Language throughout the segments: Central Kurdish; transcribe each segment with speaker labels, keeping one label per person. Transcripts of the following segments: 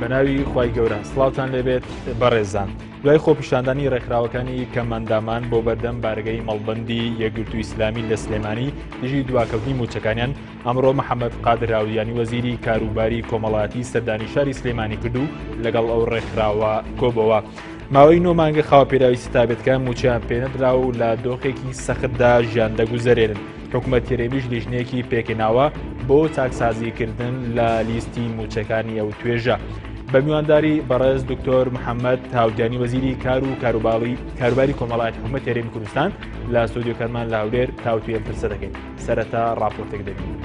Speaker 1: بەناوی خوای گەورە سڵاوتان لێبێت بەڕێزان. دوای خۆپیشاندانی ڕێکخراوەکانی کەمەندامان بۆ بەردەم بارگەی مەڵبەندی یەکگرتووی ئیسلامی لە سلێمانی دژی دواکەوتنی موچەکانیان ئەمڕۆ محەممەد قادر هاوریانی وەزیری کاروباری کۆمەڵاتی سەردانی شاری سلێمانی کردو لەگەڵ ئەو ڕێکخراوە کۆبەوە. ماوەی 9 مانگە خاوەپێراوی ستابێتەکان موچیان پێنەدرا و لە دۆخێکی سەختدا ژیان دەگوزەرێنن. حکوومەت تێرێویش لیژنەیەکی پێکێناوە بۆ چاکسازیکردن لە لیستی موچەکانی ئەو توێژە. بە میوانداری بەڕێز دکتۆر محەممەد هاودیانی وەزیری کار و کاروباری کۆمەڵایەتی حکوومەت هێرێمی کوردستان لە ستۆدیۆکارمان لە هەولێر تاوتوێن پرسە دەکەین. سەرەتا ڕاپۆرتێک دەبین.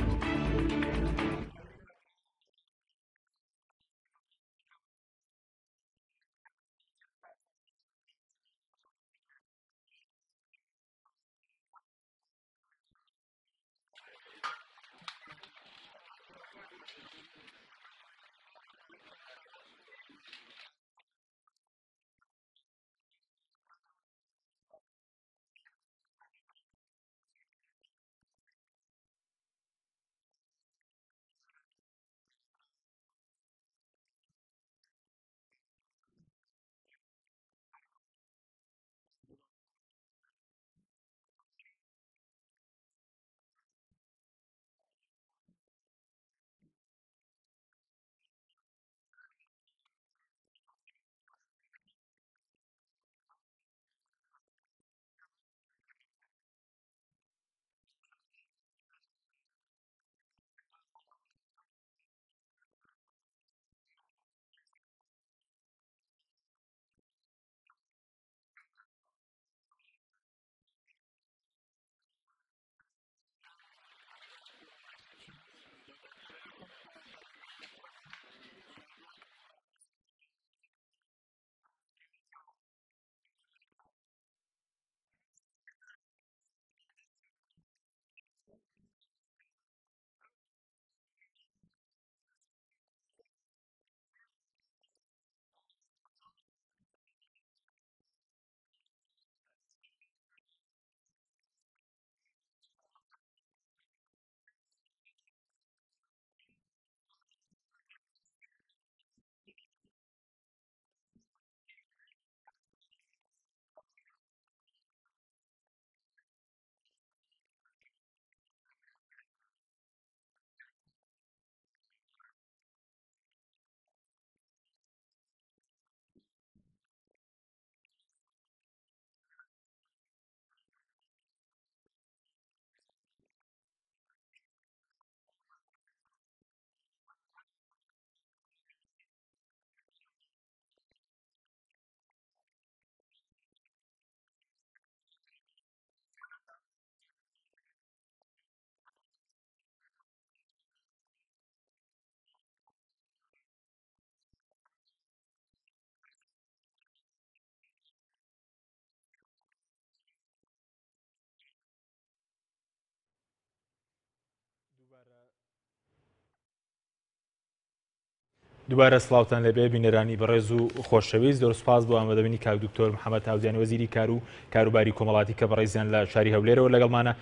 Speaker 1: دووبارە سڵاوتان لەبێ بینەرانی بەڕێز و خۆشەویست. زۆر سوپاس بۆ ئامادەبنی کاک دکتۆر محەممەد هاودیانی وەزیری کار و کاروباری کۆمەڵاتی کە بەڕێزیان لە شاری هەولێرەوە لەگەڵمانە.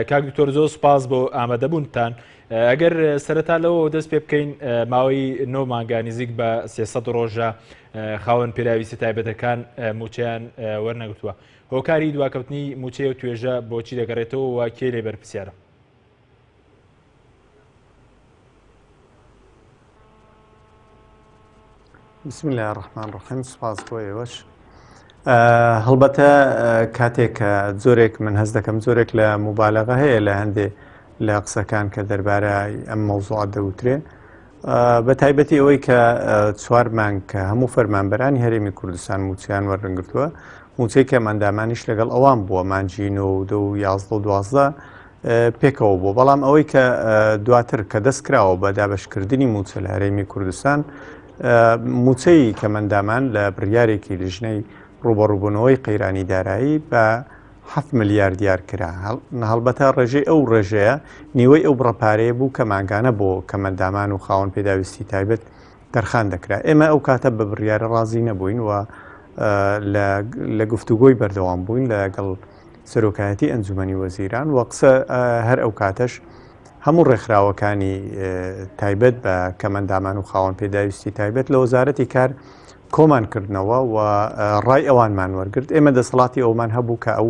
Speaker 1: کاک دکتۆر زۆر سوپاس بۆ ئامادەبوونتان. ئەگەر سەرەتا لەوە دەست پێ بکەین ماوەی 9 مانگە نزیک بە 300 ڕۆژە خاوەن پێراویستی تایبەتەکان موچەیان وەرنەگرتووە. هۆکاری دواکەوتنی موچەی و توێژە بۆچی دەگەڕێتەوە و کێ لێ بەرپرسیارە؟
Speaker 2: بسم الله الرحمن الرحیم. سپاس بۆ ئێوەش. هەڵبەتە کاتێک کە زۆرێک من هەست دەکەم زۆرێک لە مبالەغە هەیە لە هەندێک لە قسەکان کە دەربارەی ئەم مەوزوعات دەوترێ، بە تایبەتی ئەوەی کە 4 مانگ کە هەموو فەرمانبەرانی هەرێمی کوردستان موچیان وەرنگرتووە، موچەی کەمەندامانیش لەگەڵ ئەوان بووە مانجی 9 و 11 و 12 پێکەوە بوو. بەڵام ئەوەی کە دواتر کە دەست کراوە بە دابەشکردنی موچە لە هەرێمی کوردستان، موچەی کەمەندامان لە بڕیارێکی لیژنەی ڕوبەڕووبوونەوەی قەیرانی دارایی بە 7 ملیار دیار کرا. هەڵبەتە ڕێژەی ئەو ڕێژەیە نیوەی ئەو بڕەپارەیە بوو کە ماگانە بۆ کەمەندامان و خاوەن پێداویستی تایبەت دەرخان دەکرا. ئێمە ئەو کاتە بە بڕیارە ڕازی نەبووین و لە گفتوگۆی بەردەوام بووین لەگەڵ سەرۆکایەتی ئەنجومەنی وەزیران و قسە هەر ئەو کاتەش هەموو ڕێکخراوەکانی تایبەت بە کەمەندامان و خاوەن پێداویستی تایبەت لە وەزارەتی کار کۆمان کردنەوە و ڕای ئەوانمان وەرگرت. ئێمە دەسەڵاتی ئەومان هەبوو کە ئەو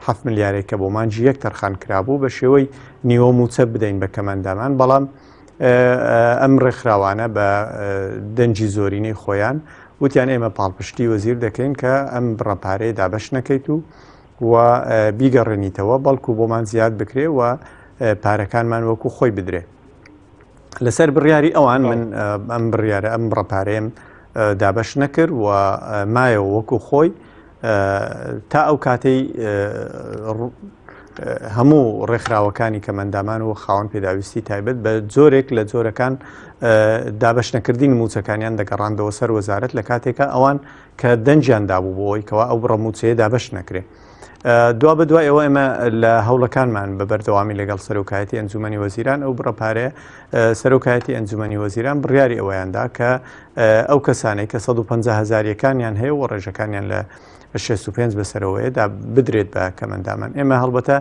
Speaker 2: 7 ملیارێکە بۆمانجی یەک تەرخان کرابوو بە شێوەی نیوە موچە بدەین بە کەمەندامان، بەڵام ئەم ڕێکخراوانە بە دەنجی زۆرینەی خۆیان وتیان ئێمە پاڵپشتی وەزیر دەکەین کە ئەم بڕەپارەیە دابەش نەکەیت و بیگەڕێنیتەوە، بەڵکو بۆمان زیاد بکرێ و پارەکانمان وەکو خۆی بدرێ. لەسەر بڕیاری ئەوان من ئەم بڕیارە ئەم ڕەپارەیەم دابەش نەکرد و مایەوە وەکو خۆی تا ئەو کاتەی هەموو ڕێکخراوەکانی کەمەندامان و خاوەن پێداویستی تایبەت بە جۆرێک لە جۆرەکان دابەش نەکردی نموچەکانیان دەگەڕاندەوە سەر وەزارەت لە کاتێکە ئەوان کە دەنجیان دابوو بۆەوەی کەوا ئەو ڕەموچەیە دابەش نەکرێ. دوا بە دوای ئەوە ئێمە لە هەوڵەکانمان بە بەردەوامی لەگەڵ سەرۆکایەتی ئەنجومەنی وەزیران ئەو بڕەپارەیە سەرۆکایەتی ئەنجومەنی وەزیران بڕیاری ئەوەیاندا کە ئەو کەسانەی کە 150,000 یەکانیان هەیە و ڕێژەکانیان لە 65 بەسەرەوەیەدا بدرێت بە کەمەندامان. ئێمە هەڵبەتە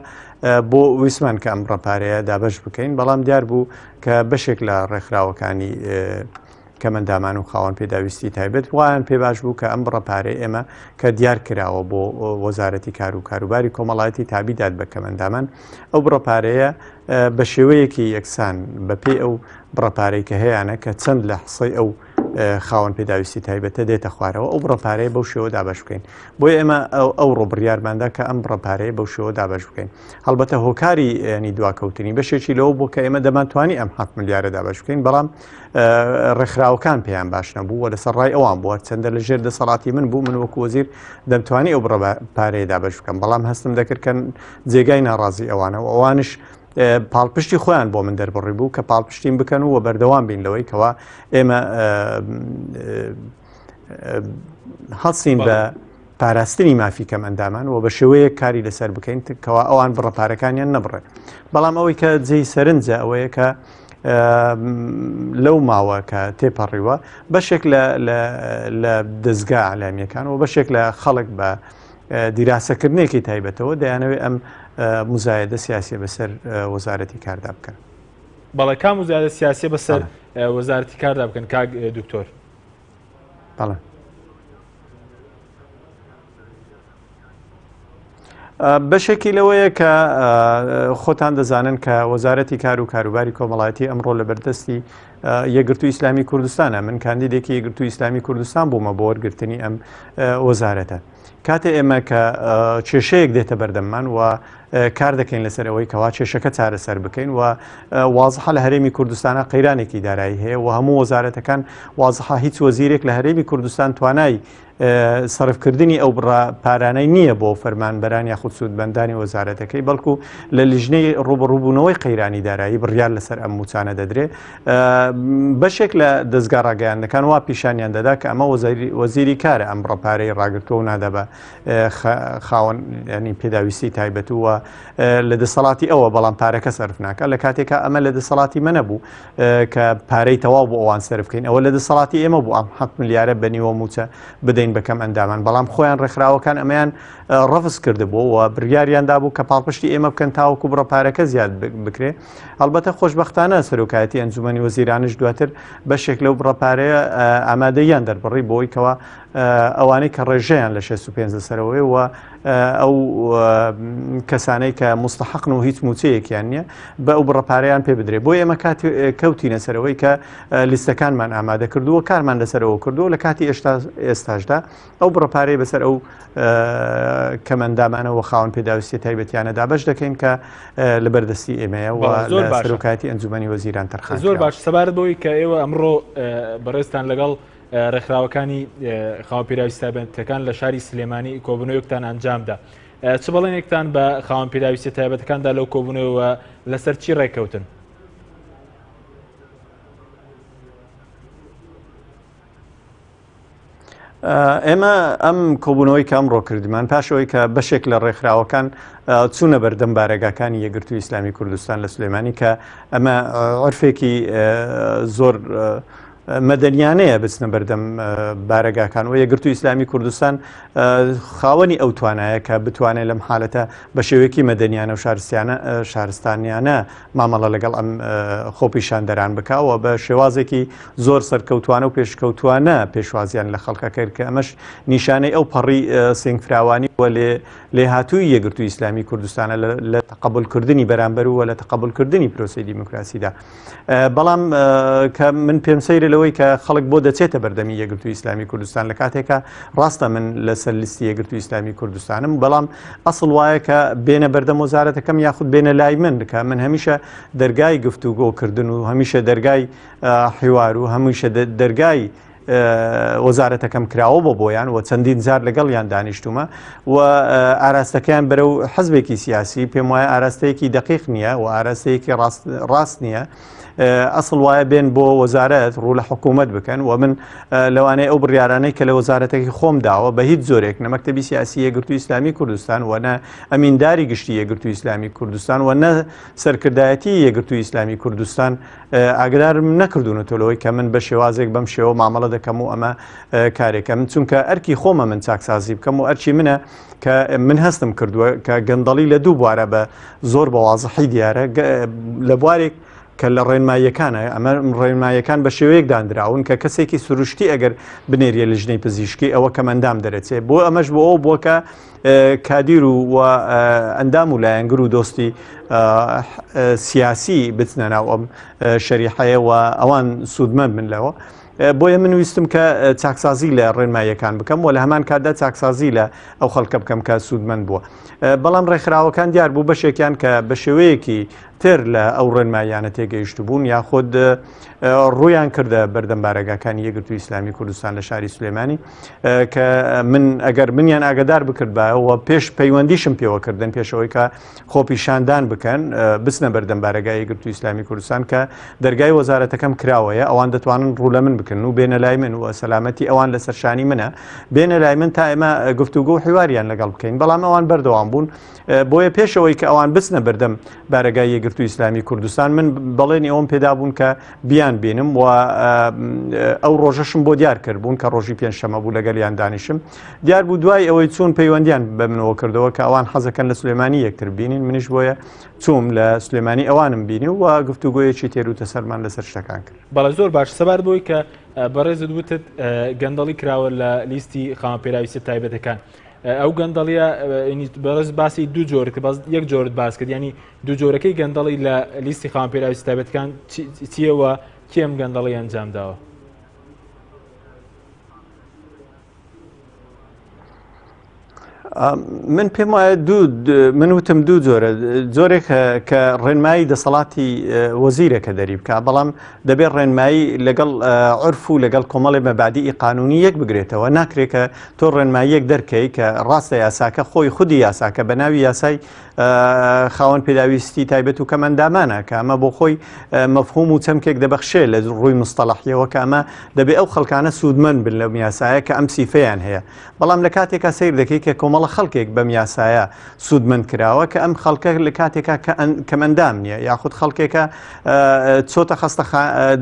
Speaker 2: بۆ ویسمان کە ئەم ڕەپارەیە دابەش بکەین، بەڵام دیار بوو کە بەشێک لە ڕێکخراوەکانی کەمەندامان و خاوەن پێداویستی تایبەت وایان پێ باش بوو کە ئەم بڕەپارەی ئێمە کە دیار کراوە بۆ وەزارەتی کار و کاروباری کۆمەڵایەتی تابیدات بە کەمەندامان، ئەو بڕەپارەیە بە شێوەیەکی یەکسان بەپێی ئەو بڕەپارەی کە هەیەیانە کە چەند لە حسەی ئەو خاوەن پێداویستی تایبەتە دێتە خوارەوە ئەو بڕەپارەیە بەو شێوە دابەش بکەین. بۆیە ئێمە ئەو ڕۆبڕیارماندا کە ئەم بڕەپارەیە بەو شێوە دابەش بکەین. هەڵبەتە هۆکاری ینی دواکەوتنی بەشێکی لەوە بۆ کە ئێمە دەمانتوانی ئەم 7 ملیارە دابەش بکەین، بەڵام ڕێکخراوەکان پێیان باش نەبوو و لەسەر ڕای ئەوان بووە چەندە لە ژێر دەسەڵاتی من بوو، من وەکو وەزیر دەمتوانی ئەو بڕەپارەیە دابەش بکەم، بەڵام هەستم دەکرد کە جێگای ناڕازی ئەوانە و ئەوانش پاڵپشتی خۆیان بۆ من دەربڕی بوو کە پاڵپشتیم بکەن و بەردەوام بین لەوەی کەوا ئێمە هەڵسین بە پاراستنی مافی کەمەندامان و بە شێوەیە کاری لەسەر بکەین کەوا ئەوان بڕەپارەکانیان نەبڕێت. بەڵام ئەوەی کە جێی سەرنجە ئەوەیە کە لەو ماوە کە تێپەڕیوە بەشێک لە دەستگا ئەعلامیەکان و بەشێک لە خەڵک بە دیراسەکردنێکی تایبەتەوە دەیانەوێت ئەم مزایدە سیاسی بەسەر وەزارەتی کاردا بکەن.
Speaker 1: بەڵێ کام مزایدە سیاسی بەسەر وەزارەتی کاردا بکەن کاک دکتۆر؟
Speaker 2: بەڵێ بەشێکی لەوەیە کە خۆتان دەزانن کە وەزارەتی کار و کاروباری کۆمەڵایەتی ئەمڕۆ لە بەردەستی یەکگرتووی ئیسلامی کوردستانە. من کاندیدێکی یەکگرتووی ئیسلامی کوردستان بوومە بۆ وەرگرتنی ئەم وەزارەتە. کاتێ ئێمە کە کێشەیەک دێتە بەردەممان و کار دەکەین لەسەر ئەوەی کەوا کێشەکە چارەسەر بکەین و وازحە لە هەرێمی کوردستانە قەیرانێکی دارایی هەیە و هەموو وەزارەتەکان وازحە هیچ وەزیرێک لە هەرێمی کوردستان توانای سەرفکردنی ئەو پارانەی نییە بۆ فەرمانبەران یاخود سوودبەندانی وەزارەتەکەی، بەڵکو لە لیژنەی ڕوبڕووبوونەوەی قەیرانی دارایی بڕیار لەسەر ئەم موچانە دەدرێ. بەشێک لە دەستگا ڕاگەیاندەکان وا پیشانیان دەدا کە ئەمە وەزیری کارە ئەم ڕەپارەی ڕاگرتووە نادا بە خاوەن ینی پێداویستی تایبەت وە لە دەسەڵاتی ئەوە، بەڵام پارەکە سەرف ناکە لە کاتێکە ئەمە لە دەسەڵاتی منە بوو کە پارەی تەواو بۆ ئەوان سەرف بکەین. ئەوە لە دەسەڵاتی ئێمە بوو ئەم 7 ملیارە بەنیوە موچە بدەین بەکەم ئەندامان، بەڵام خۆیان ڕێکخراوەکان ئەمەیان ڕەفز کردبوو و بڕیاریاندا بوو کە پاڵپشتی ئێمە بکەن تاوەکو بڕەپارەکە زیاد بکرێ. هەڵبەتە خۆشبەختانە سەرۆکایەتی ئەنجومەنی وەزیرانش دواتر بەشێک لەو بڕەپارەیە ئامادەیان دەربڕی بۆی کەوا ئەوانەی کە ڕێژەیان لە 65 سەرەوەی و ئەو کەسانەی کە مستحقن و هیچ موچەیەکیان نییە بە ئەو بڕەپارەیان پێ بدرێت. بۆ ئێمە کەوتینە سەرەوەی کە لیستەکانمان ئامادە کردووە، کارمان لەسەرەوە کردووە، لە کاتی ئێستاشدا ئەو بڕەپارەی بەسەر ئەو کەمەندامانەوە خاوەن پێداویستی تایبەتیانە دابەش دەکەین کە لە بەردەستی ئێمەیە و لە سەرۆکایەتی ئەنجومەنی وەزیران تەرخان.
Speaker 1: زۆر باش. سەبارەت بەوەی کە ئێوە ئەمڕۆ بەڕێزتان لەگەڵ ڕێکخراوەکانی خاوەن پێداویستی تایبەتەکان لە شاری سلێمانی کۆبوونەوەیەکتان ئەنجامدا، چ بەڵێنێکتان بە خاوەن پێداویستی تایبەتەکاندا لەو کۆبوونەوە لەسەر چی ڕێککەوتن؟
Speaker 2: ئێمە ئەم کۆبوونەوەی کە ئەمڕۆ کردمان پاشەوەی کە بەشێک لە ڕێکخراوەکان چوونە بەردەم بارەگاکانی یەکگرتووی ئیسلامی کوردستان لە سلێمانی کە ئەمە عرفێکی زۆر مەدەنیانەیە بچنە بەردەم بارەگاکان و یەکگرتووی ئیسلامی کوردستان خاوەنی ئەو توانایە کە بتوانێت لەم حالەتە بە شێوەیەکی مەدەنیانە و شارستانیانە مامەڵە لەگەڵ ئەم خۆپیشاندەران بکەوە بە شێوازێکی زۆر سەرکەوتوانە و پێشکەوتوانە پێشوازیان لە خەڵکە کرد کە ئەمەش نیشانەی ئەو پەڕی سنگفراوانی وە لێ هاتووی یەکگرتووی ئیسلامی کوردستانە لە تەقەبولکردنی بەرامبەر و لە تەقەبولکردنی پرۆسەی دیموکراسیدا. بەڵام کە من پێم سەیرە لەوەی کە خەڵک بۆ دەچێتە بەردەمی یەکگرتووی ئیسلامی کوردستان لە کاتێکە ڕاستە من لەسەر لیستی یەکگرتووی ئیسلامی کوردستانم، بەڵام ئەسڵ وایە کە بێنە بەردەم وەزارەتەکەم یاخود بێنە لای من کە من هەمیشە دەرگای گفتوگۆکردن و هەمیشە دەرگای حیوار و هەمیشە دەرگای وەزارەتەکەم کراوە بۆ بۆیان و چەندین جار لەگەڵیان دانیشتومە و ئاراستەکەیان بەرەو حەزبێکی سیاسی پێم وایە ئاراستەیەکی دقیق نییە و ئاراستەیەکی ڕاست نییە. ئەسڵ وایە بێن بۆ وەزارەت ڕوو لە حکوومەت بکەن و من لەوانەیە ئەو بڕیارانەی کە لە وەزارەتێکی خۆم داوە بە هیچ زۆرێک نە مەکتەبی سیاسی یەکگرتووی ئیسلامی کوردستان و نە ئەمینداری گشتی یەکگرتووی ئیسلامی کوردستان و نە سەرکردایەتی یەکگرتووی ئیسلامی کوردستان ئاگدارم نەکردوونەتەوەی کە من بە شێوازێک بەم شێوە مامەڵە دەکەم و ئەمە کارێکەم چونکە ئەرکی خۆمە من چاکسازی بکەم و ئەرچی منە کە من هەستم کردووە کە گەندەڵی لە دوو بوارە بە زۆر بە وازەحی دیارە لە بوارێک کە لە ڕێنماییەکانە ئەمە ڕێنماییەکان بە شێوەیەک دانراون کە کەسێکی سروشتی ئەگەر بنێریە لە ژنەی پزیشکی ئەوە کە ئەندام دەرەچێت بۆ ئەمەش بۆ ئەو بووکە کادیر و ئەندام و لایەنگر و دۆستی سیاسی بچنە ناو ئەم شەریحەیە و ئەوان سوودمەند من لەوە. بۆیە من ویستم کە چاکسازی لە ڕێنماییەکان بکەم و لە هەمان کاتدا چاکسازی لە ئەو خەڵکە بکەم کە سوودمەند بووە. بەڵام ڕێکخراوەکان دیار بوو بەشێکیان کە بە شێوەیەکی تر لە ئەو ڕێنماییانە تێگەیشت بوون یاخود ڕویان کردە بەردەم بارەگاکانی یەکگرتووی ئیسلامی کوردستان لە شاری سلێمانی کە من ئەگەر منیان ئاگدار بکردبەوە پێش پەیوەندیشم پێوەکردن پێشەوەی کە خۆپیشاندان بکەن بچنە بەردەم بارەگای یەکگرتووی ئیسلامی کوردستان کە دەرگای وەزارەتەکەم کراوەیە ئەوان دەتوانن ڕوو لە من بکەن و بێنە لای من و سەلامەتی ئەوان لە سەرشانی منە بێنە لای من تا ئێمە گفتوگۆ و حیواریان لەگەڵ بکەین بەڵام ئەوان بەردەوام بوون بۆیە پێشەوەی کە ئەوان بچنە بەردەم بارەگای یەکگرتووی ئیسلامی کوردستان من بەڵێنی ئەوم پێدا بوون کە بیان بینم و ئەو ڕۆژەشم بۆ دیار کردبوون کە ڕۆژی پێنجشەمە بوو لەگەڵیان دانیشم دیار بوو دوای ئەوەی چوون پەیوەندیان بە منەوە کردەوە کە ئەوان حەزەکەن لە سلێمانی یەکتر بینین منیش بۆیە چوم لە سلێمانی ئەوانم بینی و گفتوگۆیەکی تێروتە سەرمان لەسەر شتەکان کرد.
Speaker 1: بەڵێ زۆر باش سەبار بۆی کە بەڕێزت وتت گەندەڵی کراوە لە لیستی خاوەنپێراویستە تایبەتەکان. ئەو گەندەڵیە بەڕێز باسی دوو جۆر بەس یەک جۆرت باس کرد ینی دوو جۆرەکەی گەندەڵی لە لیستی خاوەنپێراویستە تایبەتەکان چیەوە کێم گەندەڵی ئەنجام داوە؟
Speaker 2: من پێم وایە من وتم دوو جۆرە جۆرێک کە ڕێنمایی دەسەڵاتی وەزیرەکە دەری بکە بەڵام دەبێت ڕێنمایی لەگەڵ عرف و لەگەڵ کۆمەڵی مەبادی قانونی یەک بگرێتەوە ناکرێت کە تۆ ڕێنماییەک دەرکەی کە ڕاستە یاساکە خۆی خودی یاساکە بە ناوی یاسای خاوەن پێداویستی تایبەت و کەمەندامانە کە ئەمە بۆ خۆی مەفهوم و چەمکێک دەبەخشێ لە ڕووی مستەڵەحیەوە کە ئەمە دەبێت ئەو خەڵکانە سوودمەند بن لەم یاسایە کە ئەم سیفەیان هەیە بەڵام لە کاتێکا سیر دەکەی کە کۆمەڵە خەڵکێک بەم یاسایە سوودمەند کراوە کە ئەم خەڵکە لە کاتێکا کەمەندام نییە یاخود خەڵکێکە چۆتە خەستە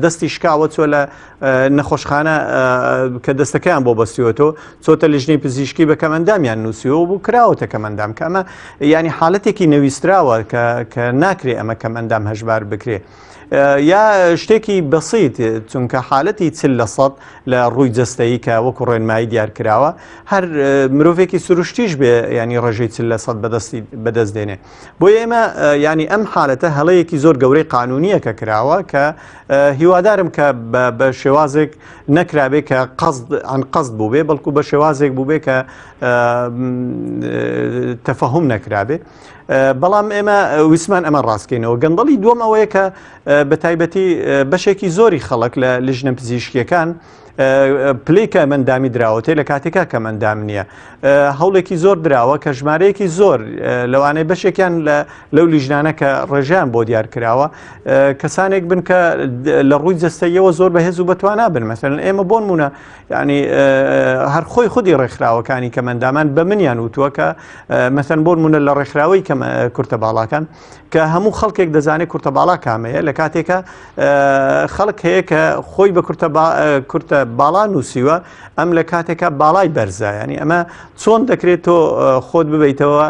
Speaker 2: دەستی شکاوە چۆ لە نەخۆشخانە کە دەستەکەیان بۆ بەستیوەتەوە چۆتە لیژنەی پزیشکی بە کەمەندامیان نووسیەوە بوو کراوەتە کەمەندام کە ئەمە ینی حاڵەتێکی نەویستراوە کە ناکرێ ئەمە کەمەندام هەژبار بکرێ یا شتێکی بەسیت چونکە حالەتی 40% لە ڕووی جەستەیی کە وەکو ڕێنمایی دیار کراوە هەر مرۆڤێکی سروشتیش بێ ینی ڕێژەی 40% بەدەست دێنێ بۆ ئێمە ینی ئەم حالەتە هەڵەیەکی زۆر گەورەی قانونیە کە کراوە کە هیوادارم کە بە شێوازێک نەکرابێ کە عن قەزد بوو بێ بەڵکو بە شێوازێک بوو بێ کە تەفەهوم نەکرابێ بەڵام ئێمە ویسمان ئەمە ڕاستکەینەوە گەندەڵی دووەم ئەوەیە کە بە تایبەتی بەشێکی زۆری خەڵک لە لیژنە پزیشکیەکان پلی کە ئەمەندامی دراوەتێ لە کاتێکا کە ئەمەندام نییە هەوڵێکی زۆر دراوە کە ژمارەیەکی زۆر لەوانەیە بەشێکیان لەو لیژنانە کە ڕێژیان بۆ دیار کراوە کەسانێک بن کە لە ڕووی جەستەیەوە زۆر بەهێز و بەتوانە بن مەسەرەن ئێمە بۆ نمونە ینی هەر خۆی خودی ڕێکخراوەکانی کە مندامان بە منیان وتووە کە مەسەن بۆ نمونە لە ڕێکخراوەی کە کورتە باڵاکان کە هەموو خەڵکێک دەزانێت کورتە باڵا کامەیە لە کاتێکە خەڵک هەیە کە خۆی بە کورتە باڵا نووسیوە ئەم لە کاتێکە باڵای بەرزە ینی ئەمە چۆن دەکرێت تۆ خۆت ببیتەوە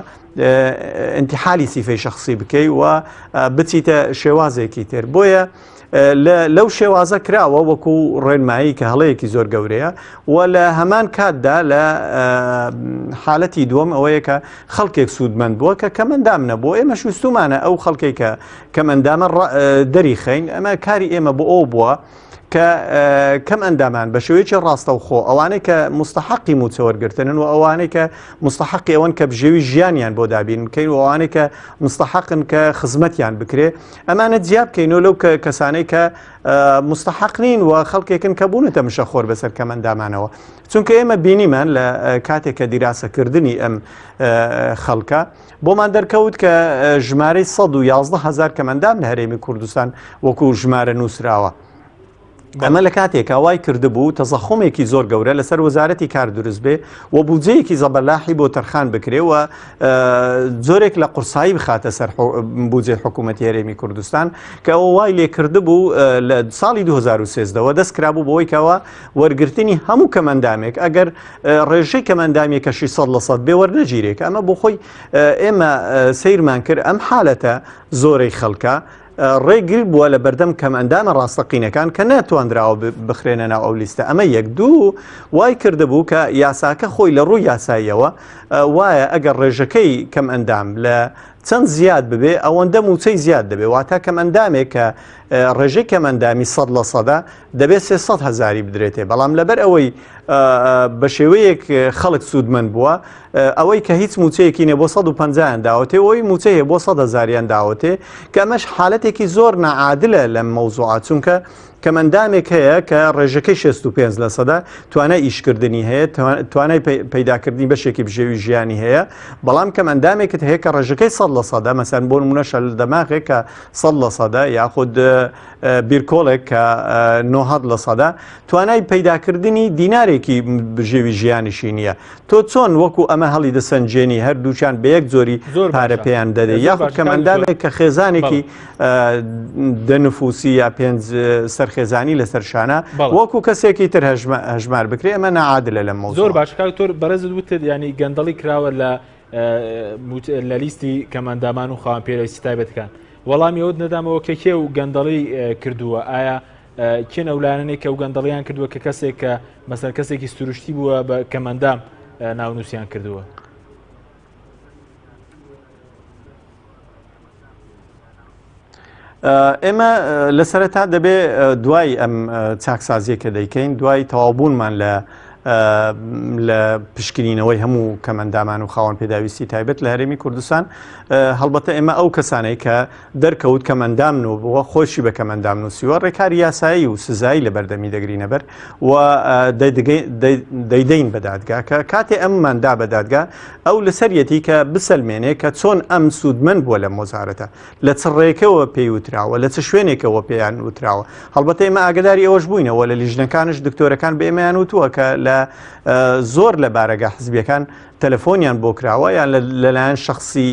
Speaker 2: انتحالی سیفەی شخصی بکەی و بچیتە شێوازێکی تر بۆیە لەو شێوازە کراوە وەکو ڕێنمایی کە هەڵەیەکی زۆر گەورەیە و لە هەمان کاتدا لە حالەتی دووەم ئەوەیە کە خەڵکێک سوودمەند بووە کە کەمەندام نەبووە ئێمە شوستومانە ئەو خەڵکێک کە کەمەندامە دەریخەین ئەمە کاری ئێمە بۆ ئەو بووە کە کەم ئەندامان بە شێوەیەکی ڕاستە و خۆ ئەوانەی کە مستحقی موچەوەرگرتنن و ئەوانەی کە مستحقی ئەوەن کە بژێوی ژیانیان بۆ دابین بکەین و ئەوانەی کە مستحقن کە خزمەتیان بکرێ ئەمانە جیاب بکەینەوە لەو کەسانەی کە مستحق نین و خەڵکێکن کە بوونەتە مشەخۆر بەسەر کەمەندامانەوە چونکە ئێمە بینیمان لە کاتێک کە دیراسەکردنی ئەم خەڵکە بۆمان دەرکەوت کە ژمارەی 111,000 کەمەندام لە هەرێمی کوردستان وەکو ژمارە نووسراوە ئەمە لە کاتێکە وای کردبوو تەزەخۆمێکی زۆر گەورە لەسەر وەزارەتی کار دروست بێ و بودجەیەکی زەبەلاحی بۆ تەرخان بکرێ و زۆرێک لە قورسایی بخاتە سەر بودجێ حکوومەتی هەرێمی کوردستان کە ئەوە وای لێ کردبوو لە ساڵی 2013ەوە دەست کرابوو بۆەوەی کەەوە وەرگرتنی هەموو کەمەندامێک ئەگەر ڕێژەی کەمەندامێکەشی 100% بێ وەرنەگیرێک ئەمە بۆ خۆی ئێمە سیرمان کرد ئەم حالەتە زۆرەی خەڵکە ڕێگر بووە لە بەردەم کەمەندامە ڕاستەقینەکان کە ناتوانراوە بخرێنە ناو ئەو لیستە ئەمە یەک دوو وای کردبوو کە یاساکە خۆی لە ڕووی یاساییەوە وایە ئەگەر ڕێژەکەی کەم ئەندام لە چەند زیاد ببێ ئەوەندە موچەی زیاد دەبێ واتە کەمەندامێک کە ڕێژەی کەمەندامی 100% دەبێت 300,000 بدرێتێ بەڵام لەبەر ئەوەی بە شێوەیەک خەڵک سوودمەند بووە ئەوەی کە هیچ موچەیەکی نێ بۆ 150 داوەتێ ئەوی موچەیە بۆ 100,000 داوەتێ کە ئەمەش حالەتێکی زۆر نەعادلە لەم مەوزوعات چونکە کەمەندامێک هەیە کە ڕێژەکەی 65% توانای ئیشکردنی هەیە توانای پەیداکردنی بەشێکی بژێوی ژیانی هەیە بەڵام کەمەندامێکت هەیە کە ڕێژەکەی 100% مەسەن بۆ نمونە شەل دەماغێک کە 100% یاخود بیرکۆڵێک کە 90% توانای پەیداکردنی دینارێکی بژێوی ژیانیشی نییە تۆ چۆن وەکو ئەمە هەڵی دەسەنجێنی هەردووچیان بە یەک زۆری پارە پێیان دەدەێت یاخود کەمەندامێک کە خێزانێکی دەنفوسی یا پێنج سەرخێزانی لەسەر شانە وەکو کەسێکی تر هەژمار بکرێ ئەمە نەعادلە لە مەوزوع
Speaker 1: زۆر باش کاکتۆر بەڕێزت وتت ینی گەندەڵی کراوە لە لیستی کەمەندامان و خاوەن پێویستی تایبەتەکان وەڵامی ئەوت نەدامەوە کە کێ و گەندەڵی کردووە ئایا کێن ئەولانەیە کە و گەندەڵیان کردووە کە کەسێک کە مەسەر کەسێکی سروشتی بووە بە کەمەندام ناونووسیان کردووە
Speaker 2: ئێمە لە سەرەتا دەبێ دوای ئەم چاکسازیە کە دەیکەین دوای تەواوبوونمان لە پشکنینەوەی هەموو کەمەندامان و خاوەن پێداویستی تایبەت لە هەرێمی کوردستان هەڵبەتە ئێمە ئەو کەسانەی کە دەرکەوت کەمەندام بووە خۆشی بە کەمەندام نووسیوە ڕێکاری یاسایی و سزایی لە بەردەمی دەگرینە بەر و دەیدەین بە دادگا کە کاتێ ئەمماندا بە دادگا ئەو لەسەرەتی کە بسەلمێنێ کە چۆن ئەم سوودمەند بووە لە مۆزارەتە لە چ ڕێکەوە پێی وتراوە لە چ شوێنێکەوە پێیان وتراوە هەڵبەتە ئێمە ئاگداری ئەوەش بووینەوە لە لیژنەکانش دکتۆرەکان بە ئێمەیان وتووە کە لە زۆر لە بارەگە حزبیەکان تەلەفۆنیان بۆ کراوە یان لەلایەن شخصی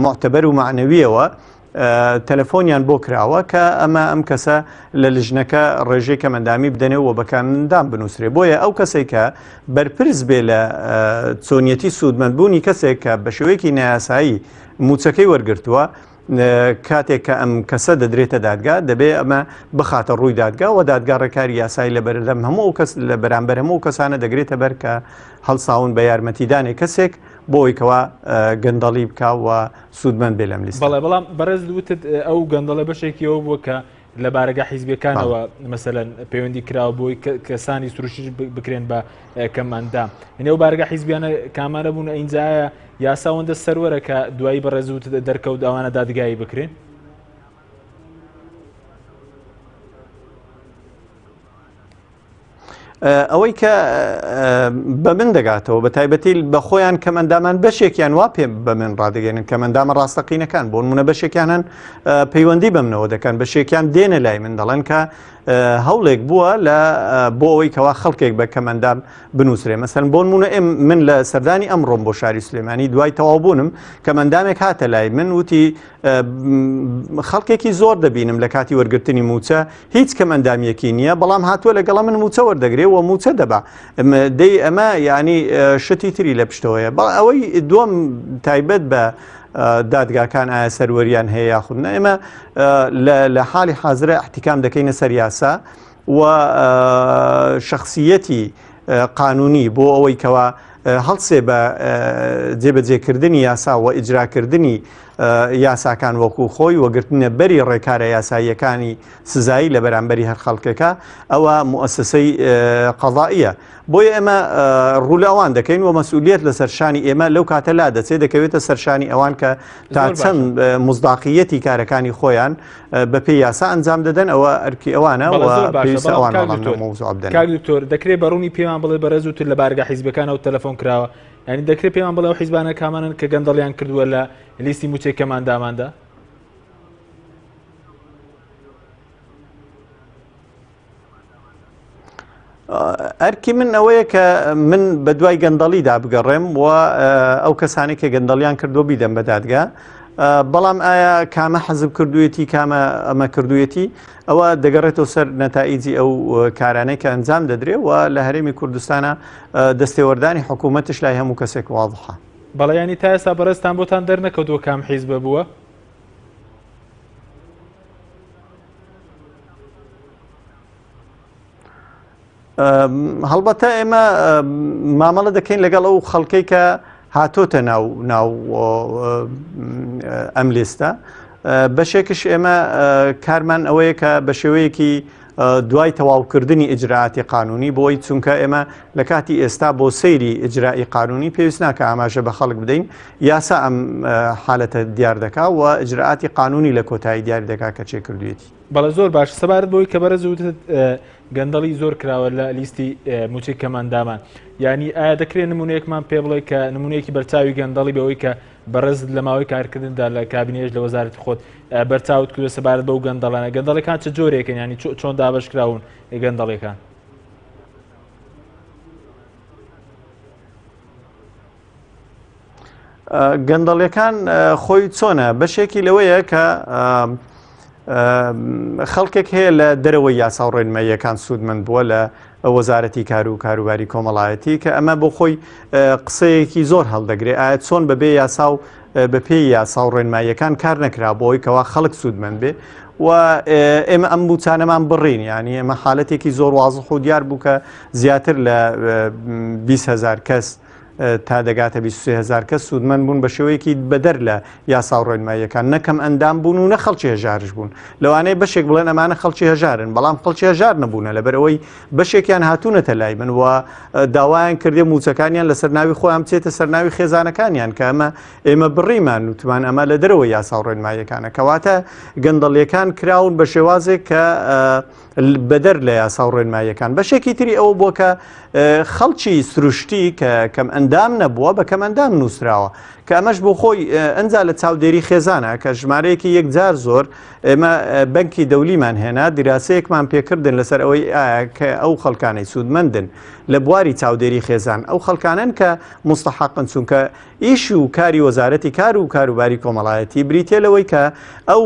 Speaker 2: معتەبەر و معنەویەوە تەلەفۆنیان بۆ کراوە کە ئەمە ئەم کەسە لە لیژنەکە ڕێژەی کەمەندامی بدەنێ و بەکاندام بنووسێ بۆیە ئەو کەسێک کە بەرپرس بێ لە چۆنیەتی سوودمەندبوونی کەسێک کە بە شێوەیەکی نایاسایی موچەکەی وەرگرتووە کاتێک کە ئەم کەسە دەدرێتە دادگا دەبێ ئەمە بخاتە ڕووی دادگا و دادگا ڕێکاری یاسایی لە بەردەم هەموو کەس لە بەرامبەر هەموو کەسانە دەگرێتە بەر کە هەڵساون بە یارمەتیدانی کەسێک بۆیکەوە گەندەڵی بکە و سوودمەند بێ لەم لیست
Speaker 1: بەڵام بەڕێز وتت ئەو گەندەڵە بەشێکیەوە بووە کە لە بارەگە حیزبیەکانەوە مەسەلەن پەیوەندی کراوە بۆی کەسانی سروشتی بکرێن بە کەمەندام هێنێ و بارگە حیزبیانە کامانە بوون ئەینجایە یاساوەندە سەروەرە کە دوایی بەڕێز وتت دەرکەوت ئەوانە دادگایی بکرێن
Speaker 2: ئەوەی کە بە من دەگاتەوە بە تایبەتی بە خۆیان کەمەندامان بەشێکیان وا پێ بە من ڕادگەێنن کەمەندامە ڕاستەقینەکان بۆ نمونە بەشێکیان هەن پەیوەندی بە منەوە دەکەن بەشێکیان دێنە لای من دەڵێن کە هەوڵێک بووە بۆ ئەوەی کەوا خەڵکێک بە کەمەندام بنووسێ مەسەن بۆ نمونە من لە سەردانی ئەمڕۆم بۆ شاری سلێمانی دوای تەواوبوونم کەمەندامێک هاتە لای من وتی خەڵکێکی زۆر دەبینم لە کاتی وەرگرتنی موچە هیچ کەمەندامیەکی نییە بەڵام هاتووە لەگەڵە من موچە وەردەگرێ و موچە دەبا دەی ئەمە ینی شتی تری لە پشتەوەیە ئەوەی دووەم تایبەت بە دادگاکان ئایا سەروەریان هەیە یاخودنە ئێمە لە حاڵی حازرە احتیکام دەکەینە سەر یاسا و شخصیەتی قانونی بۆ ئەوەی کەوا هەڵسێ بە جێبەجێکردنی یاسا و ئیجراکردنی یاساکان وەکو خۆی وەگرتنە بەری ڕێکارە یاساییەکانی سزایی لە بەرامبەری هەر خەڵکەکە ئەوە موسسەی قەضائیە بۆیە ئێمە ڕوولاوان دەکەین و مەسئولیت لە سەرشانی ئێمە لەو کاتە لا دەچێت دەکەوێتە سەرشانی ئەوان کە تا چەند مصداقیەتی کارەکانی خۆیان بە پێی یاسا ئەنجام دەدەن ئەوە ئەرکی ئەوانە پێویستە ئەوان مۆزوع بدەن.
Speaker 1: کاکتۆر دەکرێت بەڕوونی پێمان بڵێ بەڕێزوتر لە بارگا حیزبەکانەوە تەلەفۆن کراوە ینی دەکرێت پێمان بڵێ و حیزبانە کامانن کە گەندەڵیان کردووە لە لیستی موچەی کەمانداماندا؟
Speaker 2: ئەرکی من ئەوەیە کە من بە دوای گەندەڵیدا بگەڕێم و ئەو کەسانی کە گەندەڵیان کردو بیدەم بە دادگا بەڵام ئایا کامە حەزب کردوێتی کامە ئەمە کردوێتی ئەوە دەگەڕێتەوە سەر نەتائیجی ئەو کارانەی کە ئەنجام دەدرێ و لە هەرێمی کوردستانە دەستێوەردانی حکوومەتش لای هەموو کەسێک واضحە.
Speaker 1: بەڵێ تا ئێستا بەڕێستان بۆتان دەرنەکەوتووە کام حیزبە بووە؟
Speaker 2: هەڵبەتە ئێمە مامەڵە دەکەین لەگەڵ ئەو خەڵکەی کە هاتۆتە ناو ئەم لیستە بەشێکش ئێمە کارمان ئەوەیە کە بە شێوەیەکی دوای تەواوکردنی ئیجراعاتی قانونی بۆی چونکە ئێمە لە کاتی ئێستا بۆ سەیری ئیجرائی قانونی پێویست ناکە ئاماژە بە خەڵک بدەین یاسا ئەم حالەتە دیار دەکا و ئیجراعاتی قانونی لە کۆتایی دیاری دەکا کە چێ کردوێتی.
Speaker 1: بەڵێ زۆر باش سەبارەت بۆی کە بەرەزوت گەندەڵی زۆر کراوە لە لیستی موچەی کەماندامان ینی ئایا دەکرێت نمونەیەکمان پێ بڵێ کە نمونەیەکی بەرچاوی گەندەڵی بەوەی کە بەڕێز لە ماوەی کارکردندا لە کابینێش لە وەزارەتی خۆت بەرچاوت کردو سەبارەت بەو گەندەڵانە گەندەڵەکان چه جۆرێکن ینی چۆن دابەش کراون گەندەڵەکان؟
Speaker 2: گەندەڵەکان خۆی چۆنە بەشێکی لەوەیە کە خەڵکێک هەیە لە دەرەوەی یاسا و ڕێنماییەکان سوودمەند بووە لە وەزارەتی کار و کاروباری کۆمەڵایەتی کە ئەمە بۆ خۆی قسەیەکی زۆر هەڵدەگرێت ئایا چۆن بەبێ یاسا و بەپێی یاسا و ڕێنماییەکان کار نەکرا بۆی کەوا خەڵک سوودمەند بێ و ئێمە ئەم بوتانەمان بڕین ینی ئێمە حالەتێکی زۆر وازح و دیار بوو کە زیاتر لە 20,000 کەس تا دەگاتە 23,000 کەس سوودمەند بوون بە شێوەیەکی بەدەر لە یاسا و ڕێنماییەکان نەکەم ئەندام بوون و نە خەڵکی هەژارش بوون لەوانەیە بەشێک بڵێن ئەمانە خەڵکی هەژارن بەڵام خەڵکی هەژار نەبوونە لەبەرەوەی بەشێکیان هاتوونەتە لای من و داوایان کردێ موچەکانیان لەسەر ناوی خۆیان بچێتە سەر ناوی خێزانەکانیان کە ئێمە بڕیمان وتمان ئەمە لە دەرەوەی یاسا و ڕێنماییەکانە کەواتە گەندەڵیەکان کراون بە شێوازێک کە بەدەر لە یاسا و ڕێنماییەکان بەشێکی تری ئەوە بووە کە خەڵکی سروشتی کە کەم ئەندام نەبووە بە کەم ئەندام نووسراوە کە ئەمەش بۆ خۆی ئەنجا لە چاودێری خێزانە کە ژمارەیەکی یەکجار زۆر ئێمە بەنکی دەولیمان هێنا دیراسەیەکمان پێکردن لەسەر ئەوەی کە ئەو خەڵکانەی سوودمەندن لە بواری چاودێری خێزان ئەو خەڵکانن کە مستحقن چونکە ئیش و کاری وەزارەتی کار و کاروباری کۆمەڵایەتی بریتێ لەوەی کە ئەو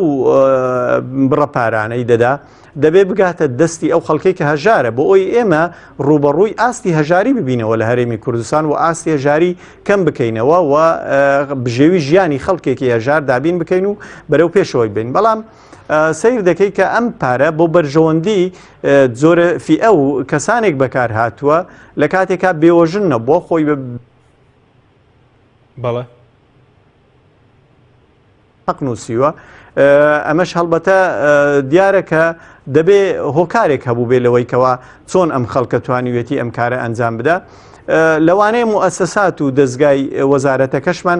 Speaker 2: بڕەپارانەی دەدا دەبێ بگاتە دەستی ئەو خەڵکەی کە هەژارە بۆ ئەوی ئێمە ڕوبەڕووی ئاستی هەژاری ببینەوە لە هەرێمی کوردستان و ئاستی هەژاری کەم بکەینەوە و بژێوی ژیانی خەڵکێکی هەژار دابین بکەین و بەرەو پێشەوەی بین بەڵام سیر دەکەی کە ئەم پارە بۆ بەرژەوەندی زۆرە فی ئەو کەسانێک بەکار هاتووە لە کاتێکا بێوەژن نەبووە خۆی
Speaker 1: بەڵێ
Speaker 2: حەق نووسیوە ئەمەش هەڵبەتە دیارە کە دەبێ هۆکارێک هەبوو بێ لەوەی کەوا چۆن ئەم خەڵکە توانیوێتی ئەم کارە ئەنجام بدە لەوانەیە مؤسسات و دەستگای وەزارەتەکەشمان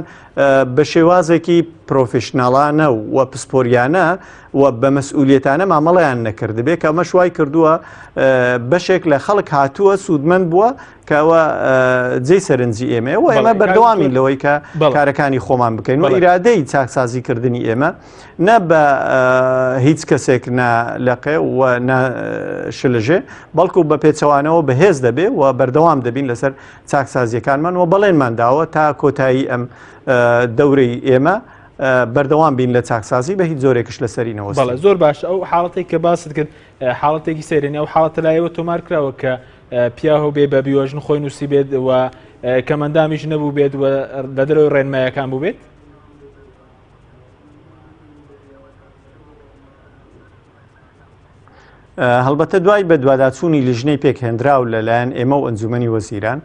Speaker 2: بە شێوازێکی پرۆفشناڵانە و پسپۆریانە و بە مەسئولیەتانە مامەڵیان نەکردبێ کە ئەمە شوای کردووە بەشێک لە خەڵک هاتووە سوودمەند بووە کەەوە جێی سەرنجی ئێمە و ئێمە بەردەوامین لەوەی کە کارەکانی خۆمان بکەین و ئیرادەی چاکسازیکردنی ئێمە نە بە هیچ کەسێک نالەقێ و شلژێ بەڵکو بە پێچەوانەوە بەهێز دەبێ و بەردەوام دەبین لەسەر چاکسازیەکانمان و بەڵێنمانداوە تا کۆتایی ئەم دەورەی ئێمە بەردەوام بین لە چاکسازی بە هیچ زۆرێکش لەسەرینەوە.
Speaker 1: بەڵێ زۆر باش ئەو حاڵەتێک کە باست کرد حاڵەتێکی سەیرێنی ئەو حاڵەتە لایەوە تۆمار کراوە کە پیاهو بێ بە بیۆژن خۆی نووسی بێت و کەمەندامیش نەبوو بێت و لە دەرەوەی ڕێنمایەکان بوو بێت.
Speaker 2: هەڵبەتە دوای بە دوواداچوونی لیژنەی پێکهێنراو لەلایەن ئێمە و ئەنجومەنی وەزیران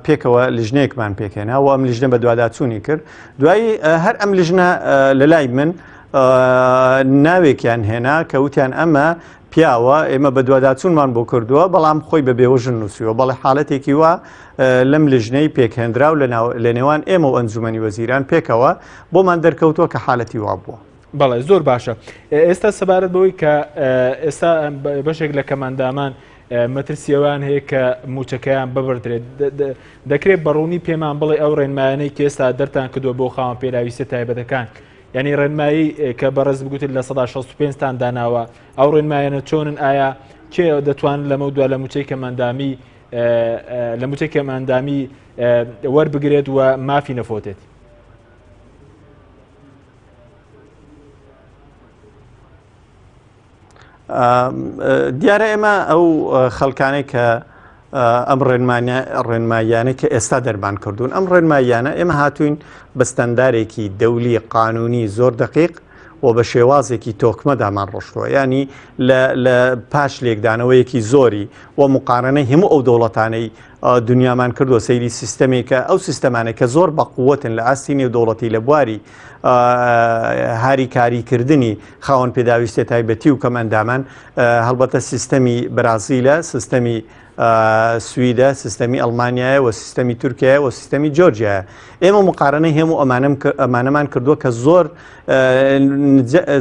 Speaker 2: پێکەوە لیژنەیەکمان پێکهێنا و ئەم لیژنە بە دوواداچوونی کرد دوایی هەر ئەم لیژنە لە لای من ناوێکیان هێنا کە وتیان ئەمە پیاوە ئێمە بە دوواداچوونمان بۆ کردووە بەڵام خۆی بە بێوەژن نووسیوە بەڵێ حاڵەتێکی وە لەم لیژنەی پێکهێنراو لە نێوان ئێمە و ئەنجومەنی وەزیران پێکەوە بۆمان دەرکەوتووە کە حاڵەتی وا بووە.
Speaker 1: بەڵێ زۆر باشە. ئێستا سەبارەت بەوەی کە ئێستا بەشێک لە کەماندامان مەترسیەوان هەیە کە موچەکەیان ببردرێت دەکرێت بەڕوونی پێمان بڵێ ئەو ڕێنمایانەی کە ئێستا دەرتان کردووە بۆ خاوەن پێراویستە تایبەتەکان ینی ڕێنمایی کە بەڕێز بگوتت لە 1965تان داناوە ئەو ڕێنمایانە چۆنن ئایا کێ دەتوانن لەمە دووە لە موچەی کەماندامی وەربگرێت و مافی نەفۆتێت.
Speaker 2: دیارە ئێمە ئەو خەڵکانەی کە ئەم ڕێنماییانە کە ئێستا دەربان کردوون ئەم ڕێنماییانە ئێمە هاتوین بە ستەندارێکی دەولی قانونی زۆر دقیق و بە شێوازێکی تۆکمەدامان ڕۆشتووە ینی لە پاش لێکدانەوەیەکی زۆری و مقارنەی هەموو ئەو دەوڵەتانەی دنیامان کردووە سەیری سیستەمێکە ئەو سیستەمانە کە زۆر بەقووەتن لە ئاستی نێودەوڵەتی لە بواری هاری کاریکردنی خاوەن پێداویستێ تایبەتی و کەمەندامان هەڵبەتە سیستەمی برازیلە سیستەمی سویدە سیستەمی ئەڵمانیایە و سیستەمی تورکیایە و سیستەمی جۆرجیایە ئێمە مقارنەی هەموو ئەمانەمان کردووە کە زۆر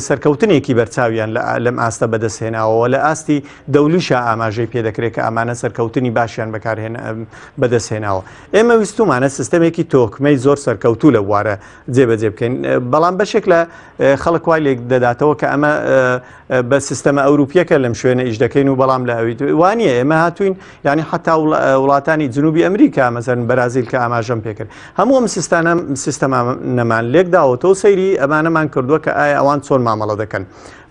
Speaker 2: سەرکەوتنێکی بەرچاویان لەم ئاستە بەدەستهێناوە لە ئاستی دەولیشە ئاماژەی پێدەکرێت کە ئەمانە سەرکەوتنی باشیان بەدەستهێناوە ئێمە ویستومانە سیستەمێکی تۆکمەی زۆر سەرکەوتوو لە بوارە جێبەجێ بکەین بەڵام بەشێک لە خەڵک وای لێک دەداتەوە کە ئەمە بە سیستەمە ئەوروپیەکە لەم شوێنە ئیش دەکەین و بەڵام لە ئەوی وانە ئێمە هاتوین یعنی حتا وڵاتانی جنوبی ئەمریکا مەسەرن بەرازیل کە ئاماژەم پێکرد هەموو ئەم سیستەمە نەمان لێک داوەتەوە سەیری ئەمانەمان کردووە کە ئایا ئەوان چۆن مامەڵە دەکەن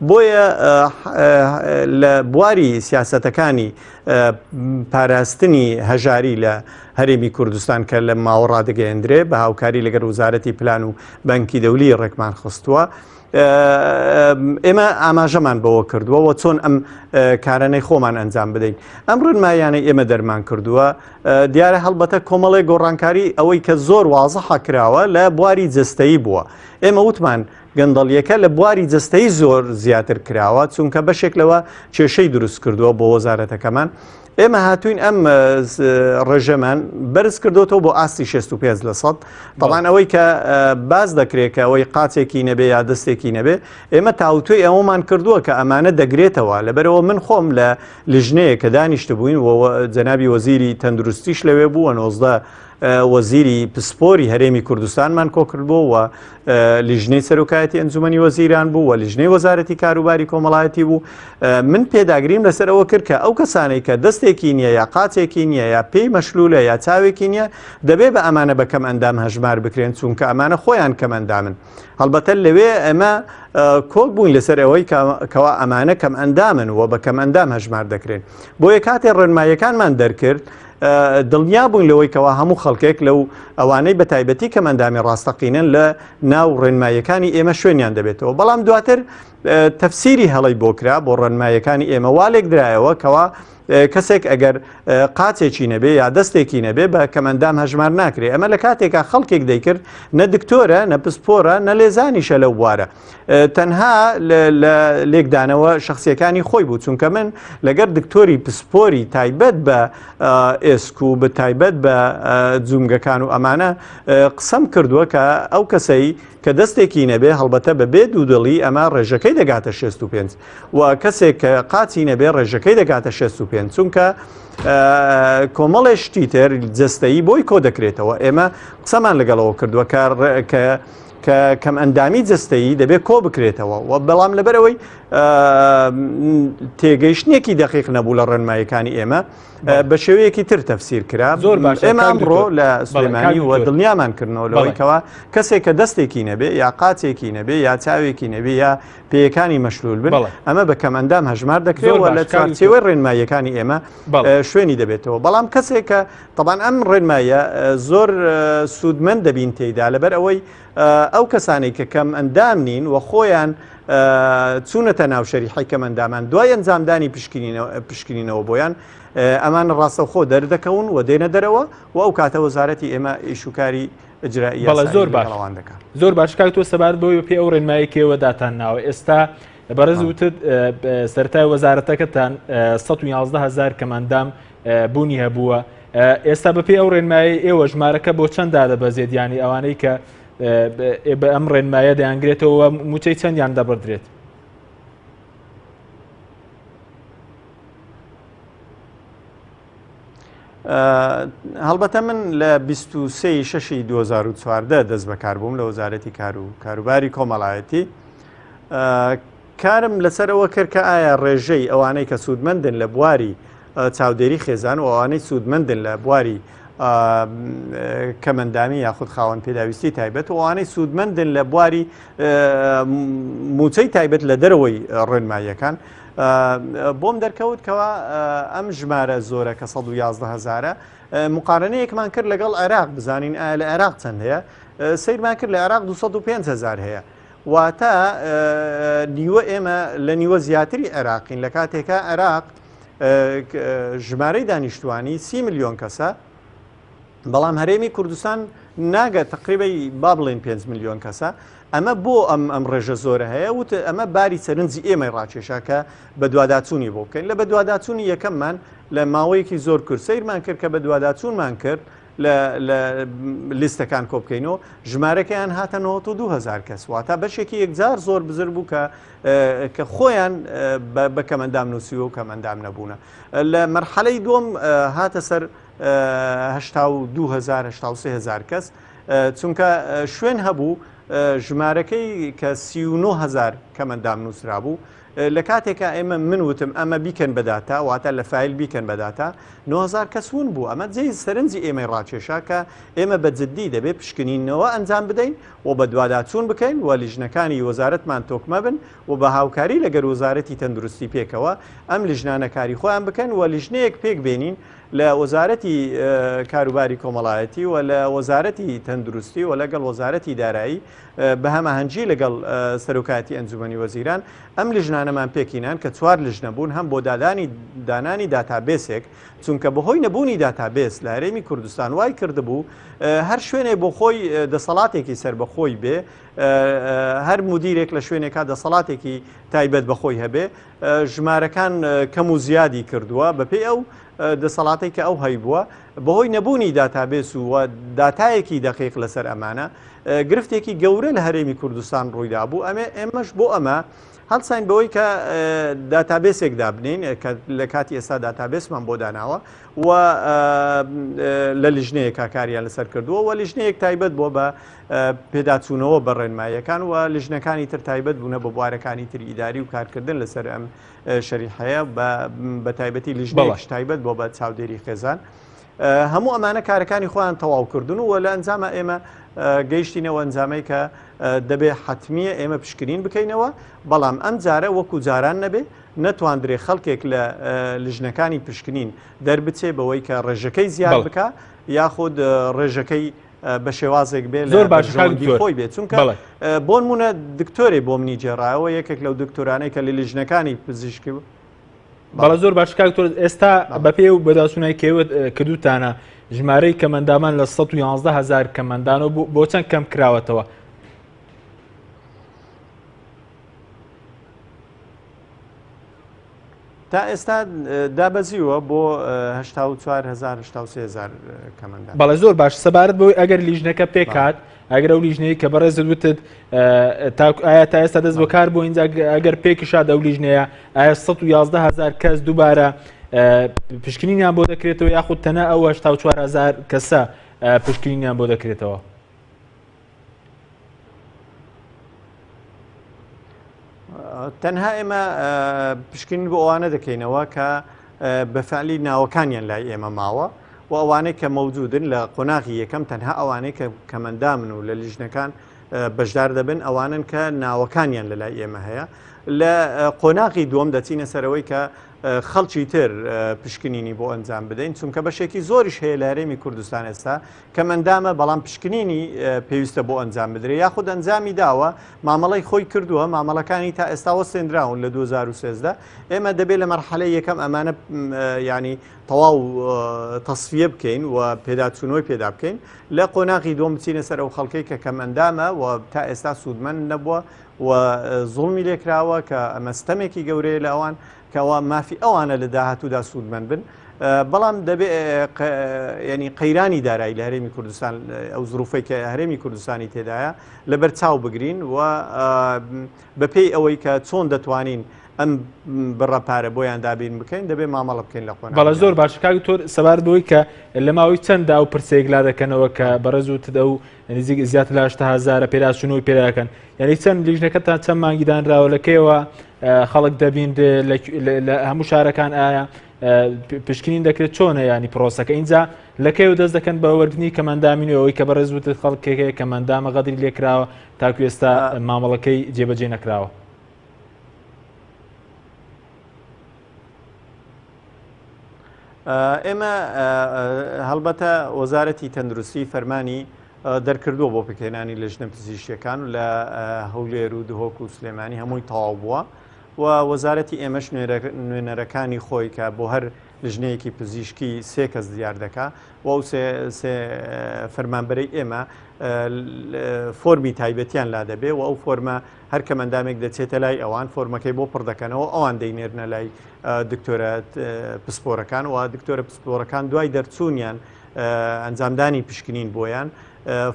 Speaker 2: بۆیە لە بواری سیاسەتەکانی پاراستنی هەژاری لە هەرێمی کوردستان کە لە ماوەڕا دەگەیەندرێ بە هاوکاری لەگەڵ وزارەتی پلان و بەنکی دەولی ڕێکمان خستووە ئێمە ئاماژەمان بەوە کردووە و چۆن ئەم کارانەی خۆمان ئەنجام بدەین ئەم ڕێنمایانەی ئێمە دەرمان کردووە دیارە هەڵبەتە کۆمەڵی گۆڕانکاری ئەوەی کە زۆر وازەحە کراوە لە بواری جستەیی بووە ئێمە وتمان گەندەڵیەکە لە بواری جستەیی زۆر زیاتر کراوە چونکە بەشێک لەوە کێشەی دروست کردووە بۆ وەزارەتەکەمان ئێمە هاتوین ئەم ڕێژەمان بەرز کردوەوە بۆ ئاستی 65% بەڵام ئەوەی کە باز دەکرێت کە ئەوەی قاچێکی نەبێ یا دەستێکی نەبێ ئێمە تاوتوی ئەوەمان کردووە کە ئەمانە دەگرێتەوە لەبەرەوە من خۆم لە لیژنەیە کە دانیشت بووین و جەنابی وەزیری تەندروستیش لەوێ بووە 19 وەزیری پسپۆری هەرێمی کوردستانمان کۆکردبوو و لیژنەی سەرۆکایەتی ئەنجومەنی وەزیران بوو و لیژنەی وەزارەتی کاروباری کۆمەڵایەتی بوو من پێداگریم لەسەر ئەوە کرد کە ئەو کەسانەی کە دەستێکی نییە یا قاچێکی نییە یا پێی مەشلولە یا چاوێکی نییە دەبێت بە ئەمانە بە کەم ئەندام هەژمار بکرێن چونکە ئەمانە خۆیان کەم ئەندامن هەڵبەتە لەوێ ئەمە کۆک بووین لەسەر ئەوەی کەوا ئەمانە کەم ئەندامن و بە کەم ئەندام هەژمار دەکرێن بۆیە کاتێ ڕێنماییەکانمان دەرکرد دڵنیا بووین لەوەی کەوا هەموو خەڵکێک لەو ئەوانەی بە تایبەتی کەمەندامی ڕاستەقینن لە ناو ڕێنماییەکانی ئێمە شوێنیان دەبێتەوە بەڵام دواتر تەفسیری هەڵی بۆکرا بۆ ڕێنماییەکانی ئێمە والێک درایەوە کەوا کەسێک ئەگەر قاچێکی نەبێ یا دەستێکی نەبێ بە کەمەندام هەژمار ناکرێت ئەمە لە کاتێکا خەڵکێک دەیکرد نە دکتۆرە نە پسپۆرە نە لێزانیشە لەو بوارە تەنها لە لێکدانەوە شخصیەکانی خۆی بوو چونکە من لەگەر دکتۆری پسپۆری تایبەت بە ئێسک و بە تایبەت بە جومگەکان و ئەمانە قسەم کردووە کە ئەو کەسەی کە دەستێکی نەبێ هەڵبەتە بەبێ دوودڵی ئەمە ڕێژەکەی دەگاتە 65 و کەسێک کە قاچی نەبێ ڕێژەکەی دەگاتە 65 چونکە کۆمەڵێشتی تر جستایی بۆی کۆ دەکرێتەوە ئێمە قسەمان لەگەڵەوە کردووە کە کەم ئەندامی جستایی دەبێت کۆ بکرێتەوە و بەڵام لەبەرەوەی تێگەیشتێکی دەقیق نەبوو لە ڕێنماییەکانی ئێمە بە شێوەیەکی تر تەفسیر کرا
Speaker 1: زۆر باش
Speaker 2: ئێمە ئەمڕۆ لە سلێمانی و دڵنیامان کردنەوە لەوەیکەوە کەسێک کە دەستێکی نەبێ یا قاچێکی نەبێ یا چاوێکی نەبێ یا پێیەکانی مەشلول بن ئەمە بە کەمەندام هەژمار دەکرێتەوە لە چوارچێوەی ڕێنماییەکانی ئێمە شوێنی دەبێتەوە بەڵام کەسێک کە طبعاً ئەم ڕێنماییە زۆر سوودمەند دەبین تێیدا لەبەر ئەوەی ئەو کەسانی کە کەم ئەندام نین و خۆیان چوونەتە ناو شەریحەی کەمەندامان دوای ئەنجامدانی پشکنینەوە بۆیان ئەمان ڕاستەوخۆ دەردەکەون و دێنە دەرەوە و ئەو کاتە وەزارەتی ئێمە ئیشوکاری ئجرایی
Speaker 1: زۆر باش زۆر باش کاک تۆ سەبارەت بۆی پێ ئەو ڕێنماییەکەوە داتان ناوە ئێستا بەڕێز وتت سەرەتای وەزارەتەکەتان 111,000 کەمەندام بوونی هەبووە ئێستا بەپێ ئەو ڕێنمایی ئێوە ژمارەکە بۆ چەنددا دەبەزێت ینی ئەوانەی کە بە ئەم ڕێنمایە دەیانگرێتەوە موچەی چەندیان دەبدرێت
Speaker 2: هەڵبەتە من لە 23/6/2014 دەست بەکار بووم لە وەزارەتی کاروباری کۆمەڵایەتی کارم لەسەرەوە کرد کە ئایا ڕێژەی ئەوانەی کە سوودمەندن لە بواری چاودێری خێزان و ئەوانەی سوودمەندن لە بواری کەمەندامی یاخود خاوەن پێداویستی تایبەت و ئەوانەی سوودمەندن لە بواری موچەی تایبەت لە دەرەوەی ڕێنماییەکان بۆم دەرکەوتکەوە ئەم ژمارە زۆرە کە 111,000 مقارنەیەکمان کرد لەگەڵ عێراق بزانین لە عێراق چەند هەیە سیرمان کرد لە عێراق 205,000 هەیە واتە نیوە ئێمە لە نیوە زیاتری عێراقین لە کاتێکە عێراق ژمارەی دانیشتوانی 30 ملیۆن کەسە بەڵام هەرێمی کوردستان ناگە تقریبی با بڵێن 5 ملیۆن کەسە ئەمە بۆ ئەم ڕێژە زۆرە هەیە وت ئەمە باری سەرنجی ئێمەی ڕاکێشاکە بە دوواداچوونی بۆ بکەین لە بە دوواداچوونی یەکەممان لە ماوەیەکی زۆر کورد سیرمان کرد کە بە دوواداچوونمان کرد لە لیستەکان کۆ بکەینەوە ژمارەکەیان هاتە 92,000 کەس واتە بەشێکی یەکجار زۆر بزر بوو کە خۆیان بە کەمەندام نووسیوە و کەمەندام نەبوونە لە مەرحەلەی دووەم هاتە سەر 82,000 کەس چونکە شوێن هەبوو ژمارەکەی کە 39,000 کەمەندام نووسرا بوو لە کاتێکە ئێمە من وتم ئەمە بیکەن بەداتا واتە لە فایل بیکەن بەداتا 9,000 کەسون بوو ئەمە جێی سەرنجی ئێمەی ڕاکێشا کە ئێمە بە جددی دەبێت پشکنینەوە ئەنجام بدەین و بە دوواداچوون بکەین و لیژنەکانی وەزارەتمان تۆکمە بن و بە هاوکاری لەگەر وەزارەتی تەندروستی پێکەوە ئەم لیژنانەکاری خۆیان بکەن و لیژنەیەک پێک بێنین لە وەزارەتی کاروباری کۆمەڵایەتی و لە وەزارەتی تەندروستی و لەگەڵ وەزارەتی دارایی بە هەماهەنگی لەگەڵ سەرۆکاتی ئەنجومەنی وەزیران ئەم لیژنانەمان پێکینان کە 4 لیژنە بوون هەم بۆ دانانی داتابێسێک چونکە بەهۆی نەبوونی داتابێس لە هەرێمی کوردستان وای کردبوو هەر شوێنێ بۆ خۆی دەسەڵاتێکی سربەخۆی بێ هەر مدیرێک لە شوێنێکا دەسەڵاتێکی تایبەت بەخۆی هەبێ ژمارەکان کەم و زیادی کردووە بەپێی ئەو دەسەڵاتی کە ئەو هەیبووە بەهۆی نەبوونی داتابێس و داتایەکی دەقیق لەسەر ئەمانە گرفتێکی گەورە لە هەرێمی کوردستان ڕوویدا بوو ئێمەش بۆ ئەمە هەڵساین بەوەی کە داتابێسێک دابنین کە لە کاتی ئێستا داتابێسمان بۆ داناوە و لە لیژنەیە کاکاریان لەسەر کردووە و لیژنەیەک تایبەت بۆ بە پێداچوونەوە بە ڕێنماییەکان و لیژنەکانی تر تایبەت بوونە بە بوارەکانی تر ئیداری و کارکردن لەسەر ئەم شەریحەیە بە تایبەتی لیژنەیەش تایبەت بۆ بە چاودێری خێزان هەموو ئەمانە کارەکانی خۆیان تەواوکردن و لە ئەنجامە ئێمە گەیشتینەوە ئەنجامەی کە دەبێ حتمیە ئێمە پشکنین بکەینەوە بەڵام ئەم جارە وەکو جاران نەبێ نەتواندرێ خەڵکێک لە لیژنەکانی پشکنین دەربچێ بەوەی کە ڕێژەکەی زیاد بکە یاخود ڕێژەکەی بە شێوازێک بێ
Speaker 1: زۆر باش
Speaker 2: ژەوەندی خۆی بێت چونکە بۆ نمونە دکتۆری بۆ منی جێڕایەوە یەکێک لەو دکتۆرانەی کە لە لیژنەکانی پزیشکی
Speaker 1: بەڵە زۆر باش کاکتۆر ئێستا بەپێ و بەداسوونای کێوت کردوتانە ژمارەی کەمەندامان لە 111,000 کەمەندانەوە بۆ چەند کەم کراوەتەوە؟
Speaker 2: تا ئێستا دابەزیوە بۆ 84,000 کەمەندان.
Speaker 1: بەڵێ زۆر باش سەبارەت بۆی ئەگەر لیژنەکە پێکات ئەگەر ئەو لیژنەیە کە بەڕێزت وتت ئایا تا ئێستا دەست بەکار بۆ اینجا ئەگەر پێکشاد ئەو لیژنەیە ئایا 111,000 کەس دووبارە پشکنینیان بۆ دەکرێتەوە یاخود تەنە ئەو 84,000 کەسە پشکنینیان بۆ دەکرێتەوە؟
Speaker 2: تەنها ئێمە پشکنین بۆ ئەوانە دەکەینەوە کە بەفعلی ناوەکانیان لای ئێمە ماوە و ئەوانەی کە مەوجودن لە قۆناغی یەکەم تەنها ئەوانەی کە کەمەندامن و لە لیژنەکان بەشدار دەبن ئەوانن کە ناوەکانیان لە لای ئێمە هەیە. لە قۆناغی دووەم دەچینە سەرەوەی کە خەڵکی تر پشکنینی بۆ ئەنجام بدەین چونکە بەشێکی زۆریش هەیە لە هەرێمی کوردستان ئێستا کەمەندامە بەڵام پشکنینی پێویستە بۆ ئەنجام بدرێت یاخود ئەنجامی داوە مامەڵی خۆی کردووە مامەڵەکانی تا ئێستاوە سێنراون لە 2013 ئێمە دەبێت لە مەرحەلەی یەکەم ئەمانە ینی تەواو تەصفیە بکەین و پێداچوونەوەی پێدا بکەین لە قۆناغی دووەم بچینە سەر ئەو خەڵکەی کە کەمەندامە و تا ئێستا سوودمەند نەبووە و زوڵمی لێکراوە کە ئەمەستەمێکی گەورەیە لە ئەوان کەوا مافی ئەوانە لە داهاتوودا سوودمەند بن بەڵام دەبێت ینی قەیرانی دارایی لە هەرێمی کوردستان ئەو زروفەی کە هەرێمی کوردستانی تێدایە لەبەر چاو بگرین و بەپێی ئەوەی کە چۆن دەتوانین ئەم بڕەپارە بۆیان دابین بکەین دەبێت مامەڵە بکەین لە خۆن.
Speaker 1: بەڵە زۆر باش کاکتۆر سەبارەت بەوەی کە لە ماوەی چەنددا و پرسێک لا دەکەنەوە کە بەڕێز وتت ئەو نزیک زیاتر لە 80,000 پێداچوونەوەی پێداکەن یعنی چەند لیژنەکەتان چەند مانگی دانراوە لەکەیەوە خەڵک دەبین لە هەموو شارەکان ئایا پشکنین دەکرێت چۆنە ینی پرۆسەکە اینجا لەکەی و دەست دەکەن بە وەرگنی کەمەندامینەوەی کە بەڕێز وتت خەڵکێکەیە کەمەندامە غەدری لێکراوە تاکو ئێستا مامەڵەکەی جێبەجێ نەکراوە.
Speaker 2: ئێمە هەڵبەتە وەزارەتی تەندروستی فەرمانی دەرکردووە بۆ پێکهێنانی لیژنە پزیشکیەکان و لە هەولێر و دهۆک و سلێمانی هەمووی تەواو بووە و وەزارەتی ئێمەش نوێنەرەکانی خۆی کە بۆ هەر لیژنەیەکی پزیشکی 3 کەس دیار دەکا و ئەو فەرمانبەرەی ئێمە فۆرمی تایبەتیان لا دەبێ و ئەو فۆرمە هەر کەمەندامێک دەچێتە لای ئەوان فۆرمەکەی بۆ پڕ دەکەنەوە ئەوان دەینێرنە لای دکتۆرە پسپۆرەکان و دکتۆرە پسپۆرەکان دوای دەرچوونیان ئەنجامدانی پشکنین بۆیان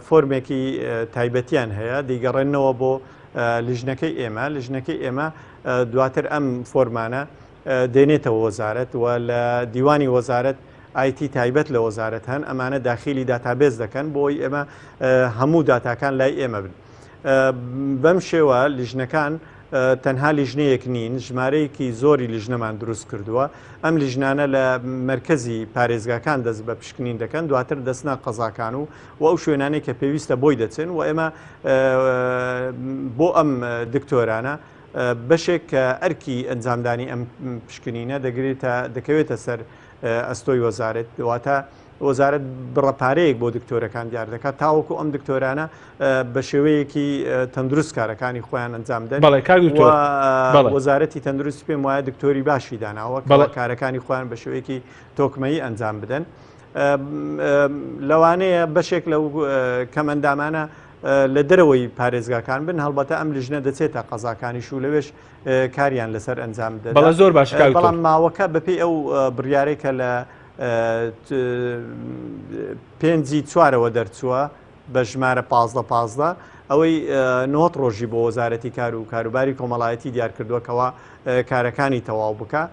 Speaker 2: فۆرمێکی تایبەتیان هەیە دەیگەڕێنەوە بۆ لیژنەکەی ئێمە دواتر ئەم فۆرمانە دێنێتەوە وەزارەت و لە دیوانی وەزارەت ئایتی تایبەت لە وەزارەت هەن ئەمانە داخلی داتابێز دەکەن بۆی ئێمە هەموو داتاکان لای ئێمە بن. بەم شێوە لیژنەکان تەنها لیژنەیەک نین ژمارەیەکی زۆری لیژنەمان دروست کردووە ئەم لیژنانە لە مرکزی پارێزگاکان دەست بە پشکنین دەکەن دواتر دەستنا قەزاکان و ئەو شوێنانەی کە پێویستە بۆی دەچن و ئێمە بۆ ئەم دکتۆرانە بەشێک کە ئەرکی ئەنجامدانی ئەم پشکنینە دەکەوێتە سەر ئەستۆی وەزارەت دواتە وەزارەت بڕەپارەیەک بۆ دکتۆرەکان دیار دەکات تاوەکو ئەم دکتۆرانە بە شێوەیەکی تەندروست کارەکانی خۆیان ئەنجام دەن وەزارەتی تەندروستی پێم وایە دکتۆری باشی داناوە کارەکانی خۆیان بە شێوەیەکی تۆکمەیی ئەنجام بدەن لەوانەیە بەشێک لەو کەمەندامانە لە دەرەوەی پارێزگاکان بن هەڵبەتە ئەم لیژنە دەچێتە قەزاکانیش و لەوێش کاریان لەسەر ئەنجام دەدەن.
Speaker 1: بەڵە زۆر باش
Speaker 2: بەڵام ماوەکە بەپێی ئەو بڕیارێکە لە 5/4ەوە دەرچووە بە ژمارە 15 ئەوەی 90 ڕۆژی بۆ وەزارەتی کار و کاروباری کۆمەڵایەتی دیار کردووەکەوە کارەکانی تەواو بکە.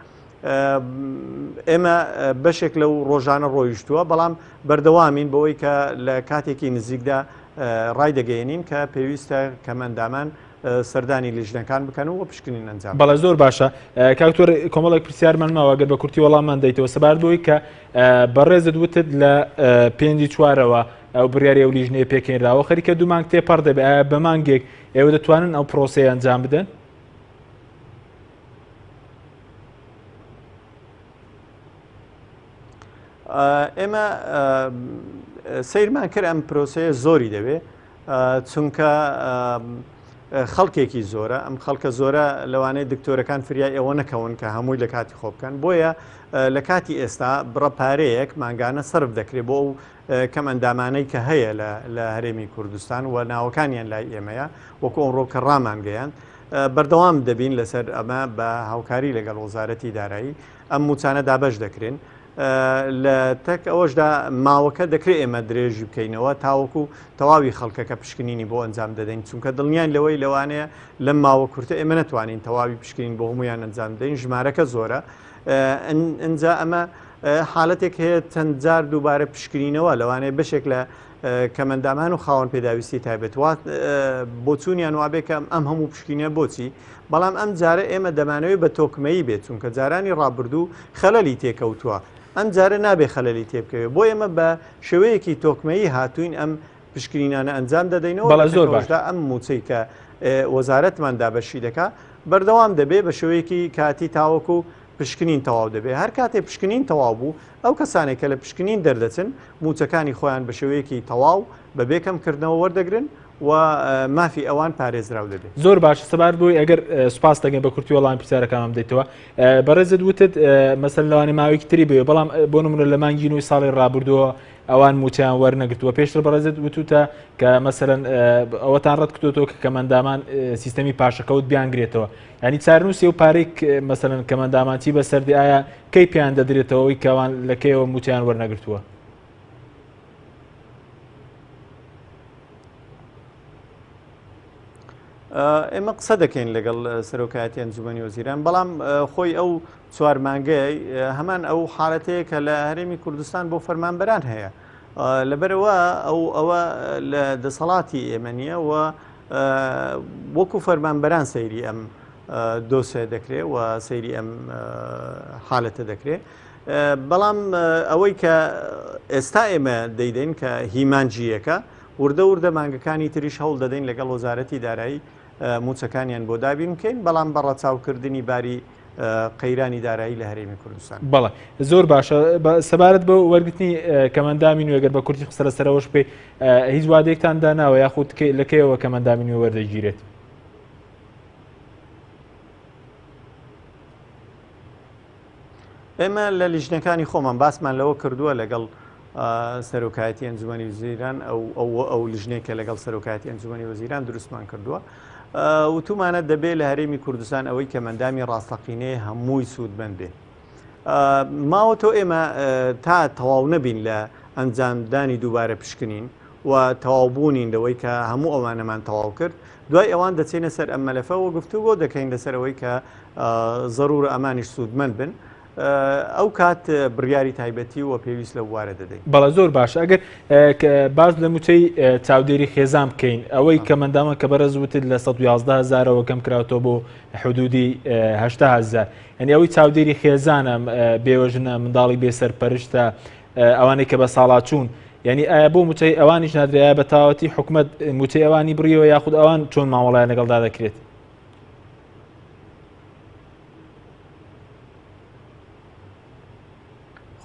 Speaker 2: ئێمە بەشێک لەو ڕۆژانە ڕۆیشتووە بەڵام بەردەوامین بەوەی کە لە کاتێکی نزیکدا ڕای دەگەێنین کە پێویستە کەمەندامان سەردانی لیژنەکان بکەن و پشکنین ئەنجام.
Speaker 1: بەڵە زۆر باشە کاکتۆر کۆمەڵێک پرسیارمان ماوە گەر بە کورتی وەڵاممان دەیتەوە سەبارەت بۆی کە بەڕێزت وتت لە 5/4ەوە ئەو بڕیاری ئەو لیژنەیە پێکێنراوە خەریکە 2 مانگ تێپەڕ دەبێت ئایا بە مانگێک ئێوە دەتوانن ئەو پرۆسەیە ئەنجام بدەن؟
Speaker 2: سیرمان کرد ئەم پرۆسەیە زۆری دەوێ چونکە خەڵکێکی زۆرە ئەم خەڵکە زۆرە لەوانەیە دکتۆرەکان فریای ئەوە نەکەون کە هەمووی لە کاتی خۆ بکەن بۆیە لە کاتی ئێستا بڕە پارەیەک ماگانە سرف دەکرێت بۆ ئەو کەم ئەندامانەی کە هەیە لە هەرێمی کوردستان و ناوەکانیان لای ئێمەیە وەکو ئەمڕۆ کە ڕامانگەیان بەردەوام دەبین لەسەر ئەمە بە هاوکاری لەگەڵ وەزارەتی دارایی ئەم موچانە دابەش دەکرێن لە تەک ئەوەشدا ماوەکە دەکرێت ئێمە درێژی بکەینەوە تاوەکو تەواوی خەڵکەکە پشکنینی بۆ ئەنجام دەدەین چونکە دڵنیان لەوەی لەوانەیە لەم ماوە کورتە ئێمە نتوانین تەواوی پشکنین بۆ هەمویان ئەنجام دەین ژمارەکە زۆرە ئەنجا ئەمە حاڵەتێک هەیە چەند جار دووبارە پشکنینەوە لەوانەیە بەشێک لە کەمەندامان و خاوەن پێداویستی تایبەت وات بۆ چوونیان وابێکە ئەم هەموو پشکینە بۆچی بەڵام ئەم جارە ئێمە دەمانەوەی بە تۆکمەیی بێت چونکە جارانی ڕابردوو خەلەلی تێکەوتووە ئەم جارە نابێ خەلەلی تێبکەوێت بۆ ئێمە بە شێوەیەکی تۆکمەیی هاتوین ئەم پشکنینانە ئەنجام دەدەینەوە
Speaker 1: بەڵە زۆر باشدا
Speaker 2: ئەم موچەی کە وەزارەتمان دابەشی دەکا بەردەوام دەبێت بە شێوەیەکی کاتی تاوەکو پشکنین تەواو دەبێت هەر کاتێ پشکنین تەواو بوو ئەو کەسانێک کە لە پشکنین دەردەچن موچەکانی خۆیان بە شێوەیەکی تەواو بە بێکەمکردنەوە وەردەگرن و مافی ئەوان پارێزراو دەبێت
Speaker 1: زۆر باش سەبار بووی ئەگەر سوپاس دەگەن بە کورتی وەڵامی پرسیارەکانم دەیتەوە بەڕێزت وتت مەسەن لەوانێ ماوەیەکی تری بێ بەڵام بۆ نمونە لە مانگی نوێی ساڵی ڕابردووە ئەوان موچیان وەرنەگرتووە پێشتر بەڕێزت وتوتە کە مەسەرەن ئەوەتان ڕەت کردوتەوە کە کەمەندامان سیستەمی پاشەکەوت بیانگرێتەوە ینی چارنووسی و پارێک مەسەرەن کەمەندامانچی بەسەردی ئایا کەی پێیان دەدرێتەوەی کەوان لەکەیەوە موچیان وەرنەگرتووە
Speaker 2: ئێمە قسە دەکەین لەگەڵ سەرۆکایەتی ئەنجومەنی وەزیران بەڵام خۆی ئەو چوار مانگەی هەمان ئەو حاڵەتەیە کە لە هەرێمی کوردستان بۆ فەرمانبەران هەیە لەبەرەوە ئەوە لە دەسەڵاتی ئێمە نییە و وەکو فەرمانبەران سەیری ئەم دۆسێ دەکرێت و سەیری ئەم حاڵەتە دەکرێت بەڵام ئەوەی کە ئێستا ئێمە دەیدەین کە هیمانجیەکە وردە وردە مانگەکانی تریش هەوڵ دەدەین لەگەڵ وەزارەتی دارایی موچەکانیان بۆ دابین بکەین بەڵام بەڕەچاوکردنی باری قەیرانی دارایی لە هەرێمی کوردستان
Speaker 1: بەڵێ زۆر باشە سەبارەت بە وەرگرتنی کەمەندامی نوێگەر بە کورتی قسە لەسەرەوەش پێ هیچ وادەیەکتان داناوە یاخود لەکەیەوە کەمەندامی نوێ وەردەگیرێت
Speaker 2: ئێمە لە لیژنەکانی خۆمان باسمان لەوە کردووە لەگەڵ سەرۆکایەتی ئەنجومەنی وەزیران ئەو لیژنێکە لەگەڵ سەرۆکایەتی ئەنجومەنی وەزیران دروستمان کردووە وتومانە دەبێت لە هەرێمی کوردستان ئەوەی کەمەندامی ڕاستەقینەیە هەمووی سوودمەند بێ ماوە تۆ ئێمە تا تەواو نەبین لە ئەنجامدانی دووبارە پشکنین و تەواوبوونین لەوەی کە هەموو ئەوانەمان تەواو کرد دوای ئەوان دەچێنە سەر ئەم مەلەفەوە گفتوگۆ دەکەین لەسەرەوەی کە زەڕورە ئەمانیش سوودمەند بن ئەو کات بڕیاری تایبەتی و پێویست لە وارە دەدەین
Speaker 1: بەڵە زۆر باش ئەگەر باز لە موچەی چاودێری خێزان بکەین ئەوەی کەمەندامە کە بەرەز وتت لە 111,000ەوە کەم کراوەوە بۆ حدودی 80,000 یعنی ئەوەی چاودێری خێزانە بێوەژنە منداڵی بێسەرپەرشتە ئەوانەی کە بە ساڵات چوون یعنی ئایا بۆ موچەی ئەوانیش نادرایە بە تاوەتی حکوومەت موچەی ئەوانی بڕیەوە یاخود ئەوان چۆن ماوەڵایان لەگەڵدا دەکرێت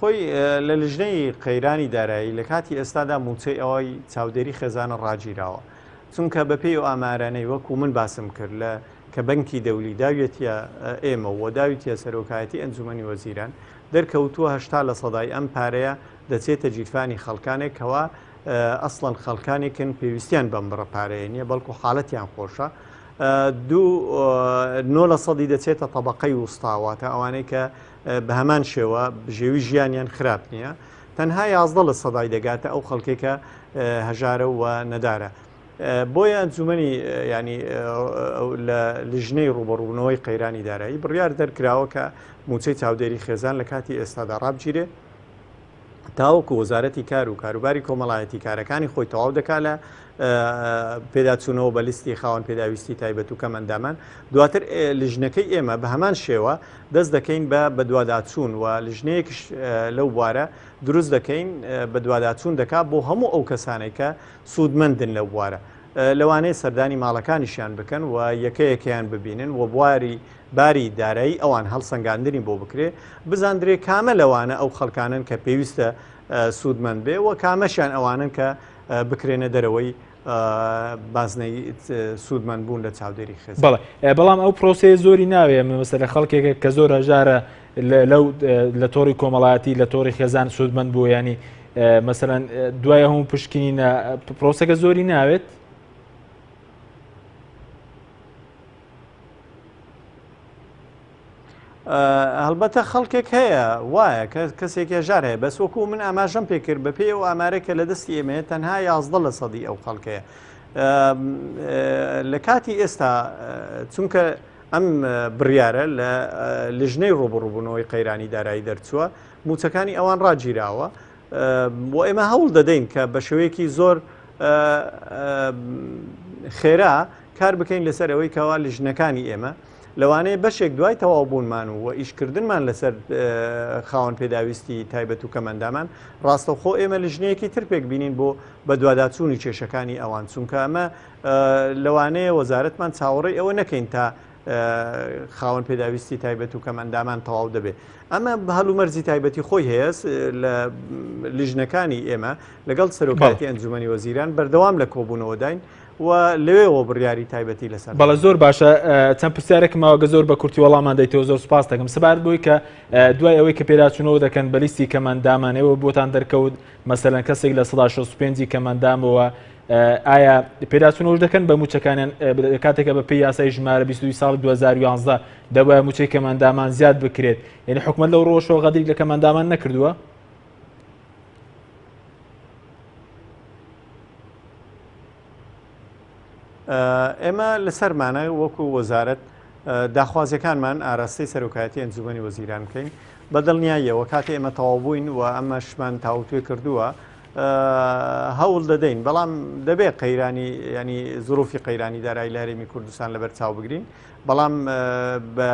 Speaker 2: خۆی لە لیژنەی قەیرانی دارایی لە کاتی ئێستادا موچەی ئەوەی چاودێری خێزانە ڕاگیراوە چونکە بەپێی و ئامارانەی وەکو من باسم کرد لە کە بەنکی دەولی داوێتە ئێمە و داویتە سەرۆکایەتی ئەنجومەنی وەزیران دەرکەوتووە 80% ئەم پارەیە دەچێتە جیرفانی خەڵکانێکەوە ئەسڵەن خەڵکانێکن پێویستیان بەم بڕە پارەیە نییە بەڵکو حاڵەتیان خۆشە 2% دەچێتە تەبەقەی وستاواتە ئەوانەی کە بە هەمان شێوە ژێوی ژیانیان خراپ نییە تەنها 11% دەگاتە ئەو خەڵکێکە هەژارە و نەدارە بۆیە ئەنجومەنی ینی لە لیژنەی ڕوبەڕوونەوەی قەیرانی دارایی بڕیار دەرکراوە کە موچەی چاودێری خێزان لە کاتی ئێستادا ڕابگیرێ تاوەکو وەزارەتی کار و کاروباری کۆمەڵایەتی کارەکانی خۆی تەواو دەکات لە پێداچوونەوە بە لیستی خاوەن پێداویستی تایبەت و کەمەندامان دواتر لیژنەکەی ئێمە بە هەمان شێوە دەست دەکەین بە دوواداچوون و لیژنەیەکش لەو بوارە دروست دەکەین بە دوواداچوون دەکات بۆ هەموو ئەو کەسانێک کە سوودمەندن لەو بوارە لەوانەیە سەردانی ماڵەکانیشیان بکەن و یەکەیەکیان ببینن و باری دارایی ئەوان هەڵسەنگاندنی بۆ بکرێ بزاندرێ کامە لەوانە ئەو خەڵکانن کە پێویستە سوودمەند بێ و کامەشیان ئەوانن کە بکرێنە دەرەوەی بازنەی سوودمەند بوون لە چاودێری خێز.
Speaker 1: بەڵام ئەو پرۆسەیە زۆری ناوێ مەسەلە خەڵکێکە کە زۆر هەژارە لە تۆڕی کۆمەڵایەتی لە تۆڕی خێزان سوودمەند بوو ینی مەسەلەن دوای هەموو پشکنینە پرۆسەکە زۆری ناوێت.
Speaker 2: هەڵبەتە خەڵکێک هەیە وایە کەسێکی ژار هەیە بەس وەکو من ئاماژەم پێکرد بە پێی و ئامارێکە لە دەستی ئێمەیە تەنها 11% ئەو خەڵکەیە لە کاتی ئێستا چونکە ئەم بڕیارە لە لیژنەی ڕوبڕووبوونەوەی قەیرانی دارایی دەرچووە موچەکانی ئەوان ڕاگیراوە بۆ ئێمە هەوڵ دەدەین کە بە شێوەیەکی زۆر خێرا کار بکەین لەسەر ئەوەی کەوا لیژنەکانی ئێمە لەوانەیە بەشێک دوای تەواو بوونمان و ئیشکردنمان لەسەر خاوەن پێداویستی تایبەت و کەمەندامان ڕاستەوخۆ ئێمە لیژنەیەکی تر پێک بینین بۆ بە دوواداچوونی کێشەکانی ئەوان چونکە ئەمە لەوانەیە وەزارەتمان چاوەڕێی ئەوە نەکەین تا خاوەن پێداویستی تایبەت و کەمەندامان تەواو دەبێت ئەمە هەڵومەرزی تایبەتی خۆی هەیە لە لیژنەکانی ئێمە لەگەڵ سەرۆکاتی ئەنجومەنی وەزیران بەردەوام لە کۆبوونەوە داین و لەوێەوە بڕیاری تایبەتی لەسەر
Speaker 1: بەڵە زۆر باشە چەند پرسیارێکمەوەگە زۆر بە کورتی وەڵامان دەیتەوە زۆر سپاس دەکەم سەبارەت بۆی کە دوای ئەوەی کە پێداچوونەوە دەکەن بە لیستی کەمەندامانەوە بۆتان دەرکەوت مەسەلەن کەسێک لە 65 کەمەندامەوە ئایا پێداچوونەوەش دەکەن بە موچەکانیان کاتێکە بە پێی یاسای ژمارە 22 ساڵ 2011 دەبایە موچەی کەمەندامان زیاد بکرێت یعنی حکومەت لەو ڕۆژەوە غەدری لە کەمەندامان نەکردووە؟
Speaker 2: ئێمە لەسەرمانە وەکو وەزارەت داخوازیەکانمان ئاراستەی سەرۆکایەتی ئەنجومەنی وەزیران بکەین بە دڵنیاییەوە کاتێ ئێمە تەواو بووین و ئەمەشمان تاوتوێ کردووە هەوڵ دەدەین بەڵام دەبێت قەیرانی ینی زروفی قەیرانی دارایی لە هەرێمی کوردستان لەبەر چاو بگرین بەڵام بە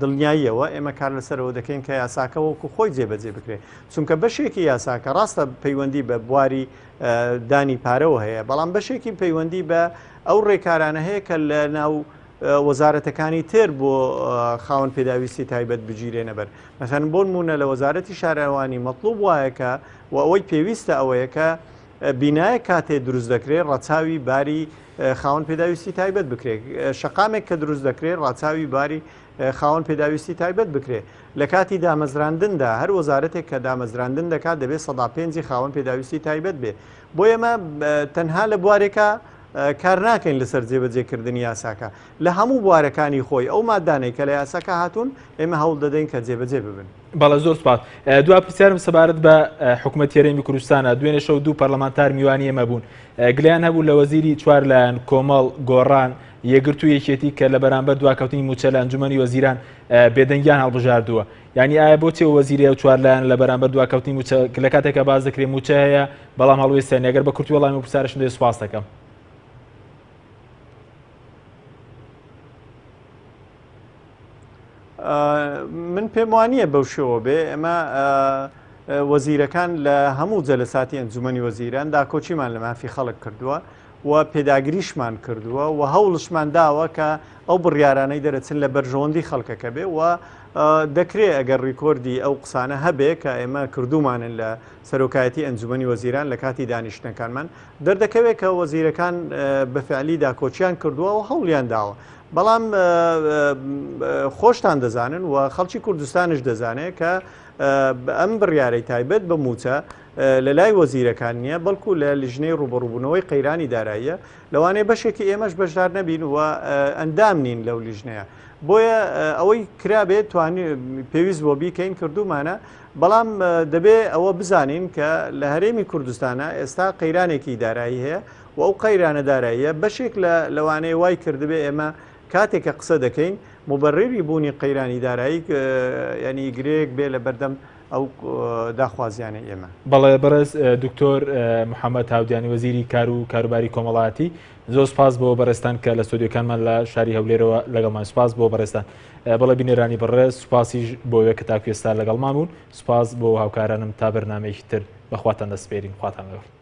Speaker 2: دڵنیاییەوە ئێمە کار لەسەرەوە دەکەین کە یاساکە وەکو خۆی جێبەجێ بکرێت چونکە بەشێکی یاساکە ڕاستە پەیوەندی بە بواری دانی پارەوە هەیە بەڵام بەشێکی پەیوەندی بە ئەو ڕێکارانە هەیە کە لە ناو وەزارەتەکانی تر بۆ خاوەن پێداویستی تایبەت بگیرێنە بەر مەسەن بۆ نمونە لە وەزارەتی شارەوانی مەطلوب وایەکە و ئەوەی پێویستە ئەوەیە کە بینایە کاتێ دروست دەکرێت ڕەچاوی باری خاوەن پێداویستی تایبەت بکرێت شەقامێک کە دروست دەکرێت ڕاچاوی باری خاوەن پێداویستی تایبەت بکرێت لە کاتی دامەزراندندا هەر وەزارەتێک کە دامەزراندن دەکات دەبێت 105 خاوەن پێداویستی تایبەت بێ بۆ ئێمە تەنها لە بوارێکە کار ناکەین لەسەر جێبەجێکردنی یاساکە لە هەموو بوارەکانی خۆی ئەو مادانەی کە لە یاساکە هاتوون ئێمە هەوڵ دەدەین کە جێبەجێ ببن.
Speaker 1: بەڵە زۆر سپاس. دوا پرسیارم سەبارەت بە حکوومەتی هەرێمی کوردستانە دوێنێ شەو دوو پەرلەمانتار میوانی ئێمە بوون گلیان هەبوو لە وەزیری چوار لایەن کۆمەڵ گۆڕان یەکگرت و یەکێتی کە لە بەرامبەر دواکەوتنی موچە لە ئەنجومەنی وەزیران بێدەنگیان هەڵبژاردووە یعنی ئایا بۆچێ وەزیری و چوار لایەن لە بەرامبەر دواکەوتنی موچە لە کاتێکە باز دەکرێت موچە هەیە بەڵام هەڵوێستیان ئەگەر بە کورتی وەڵامی پرسیارشم دەوێت سوپاس دەکەم.
Speaker 2: من پێم وانییە بەو شێوە بێ ئەمە وەزیرەکان لە هەموو جەلەساتی ئەنجومەنی وەزیران داکۆچیمان لە مافی خەڵک کردووە و پێداگریشمان کردووە و هەوڵشمان داوە کە ئەو بڕیارانەی دەرەچن لە بەرژەوەندی خەڵکەکە بێ و دەکرێت ئەگەر ڕیکۆردی ئەو قسانە هەبێ کە ئێمە کردومانن لە سەرۆکایەتی ئەنجومەنی وەزیران لە کاتی دانیشتنەکانمان دەردەکەوێت کە وەزیرەکان بەفعلی داکۆچیان کردووە و هەوڵیان داوە بەڵام خۆشتان دەزانن و خەڵکی کوردستانش دەزانێت کە ئەم بڕیارەی تایبەت بە موچە لە لای وەزیرەکان نییە بەڵکو لە لیژنەی ڕوبەڕووبوونەوەی قەیرانی داراییە لەوانەیە بەشێکی ئێمەش بەشدار نەبین و ئەندام نین لەو لیژنەیە بۆیە ئەوەی کرابێت پێویست بۆ بیکەین کردومانە بەڵام دەبێ ئەوە بزانین کە لە هەرێمی کوردستانە ئێستا قەیرانێکی دارایی هەیە و ئەو قەیرانە داراییە بەشێک لەوانەیە وای کردبێ ئێمە کاتێکە قسە دەکەین مبەڕێری بوونی قەیرانی دارایی ینی گرێک بێ لە بەردەم ئەو داخوازیانە ئێمە.
Speaker 1: بەڵێ بەڕێز دکتۆر محەممەد هاودیانی وەزیری کار و کاروباری کۆمەڵایەتی زۆر سپاس بۆ بەڕێستان کە لە ستۆدیۆکانمان لە شاری هەولێرەوە لەگەڵمان سپاس بۆ بەڕێستان بەڵێ بینێرانی بەڕێز سوپاسیش بۆ وێ کە تاکوێستا لەگەڵمان بوون سپاس بۆ هاوکارانم تا بەرنامەیەکی تر بەخواتان دەسپێرین خواتان لەگەڵ.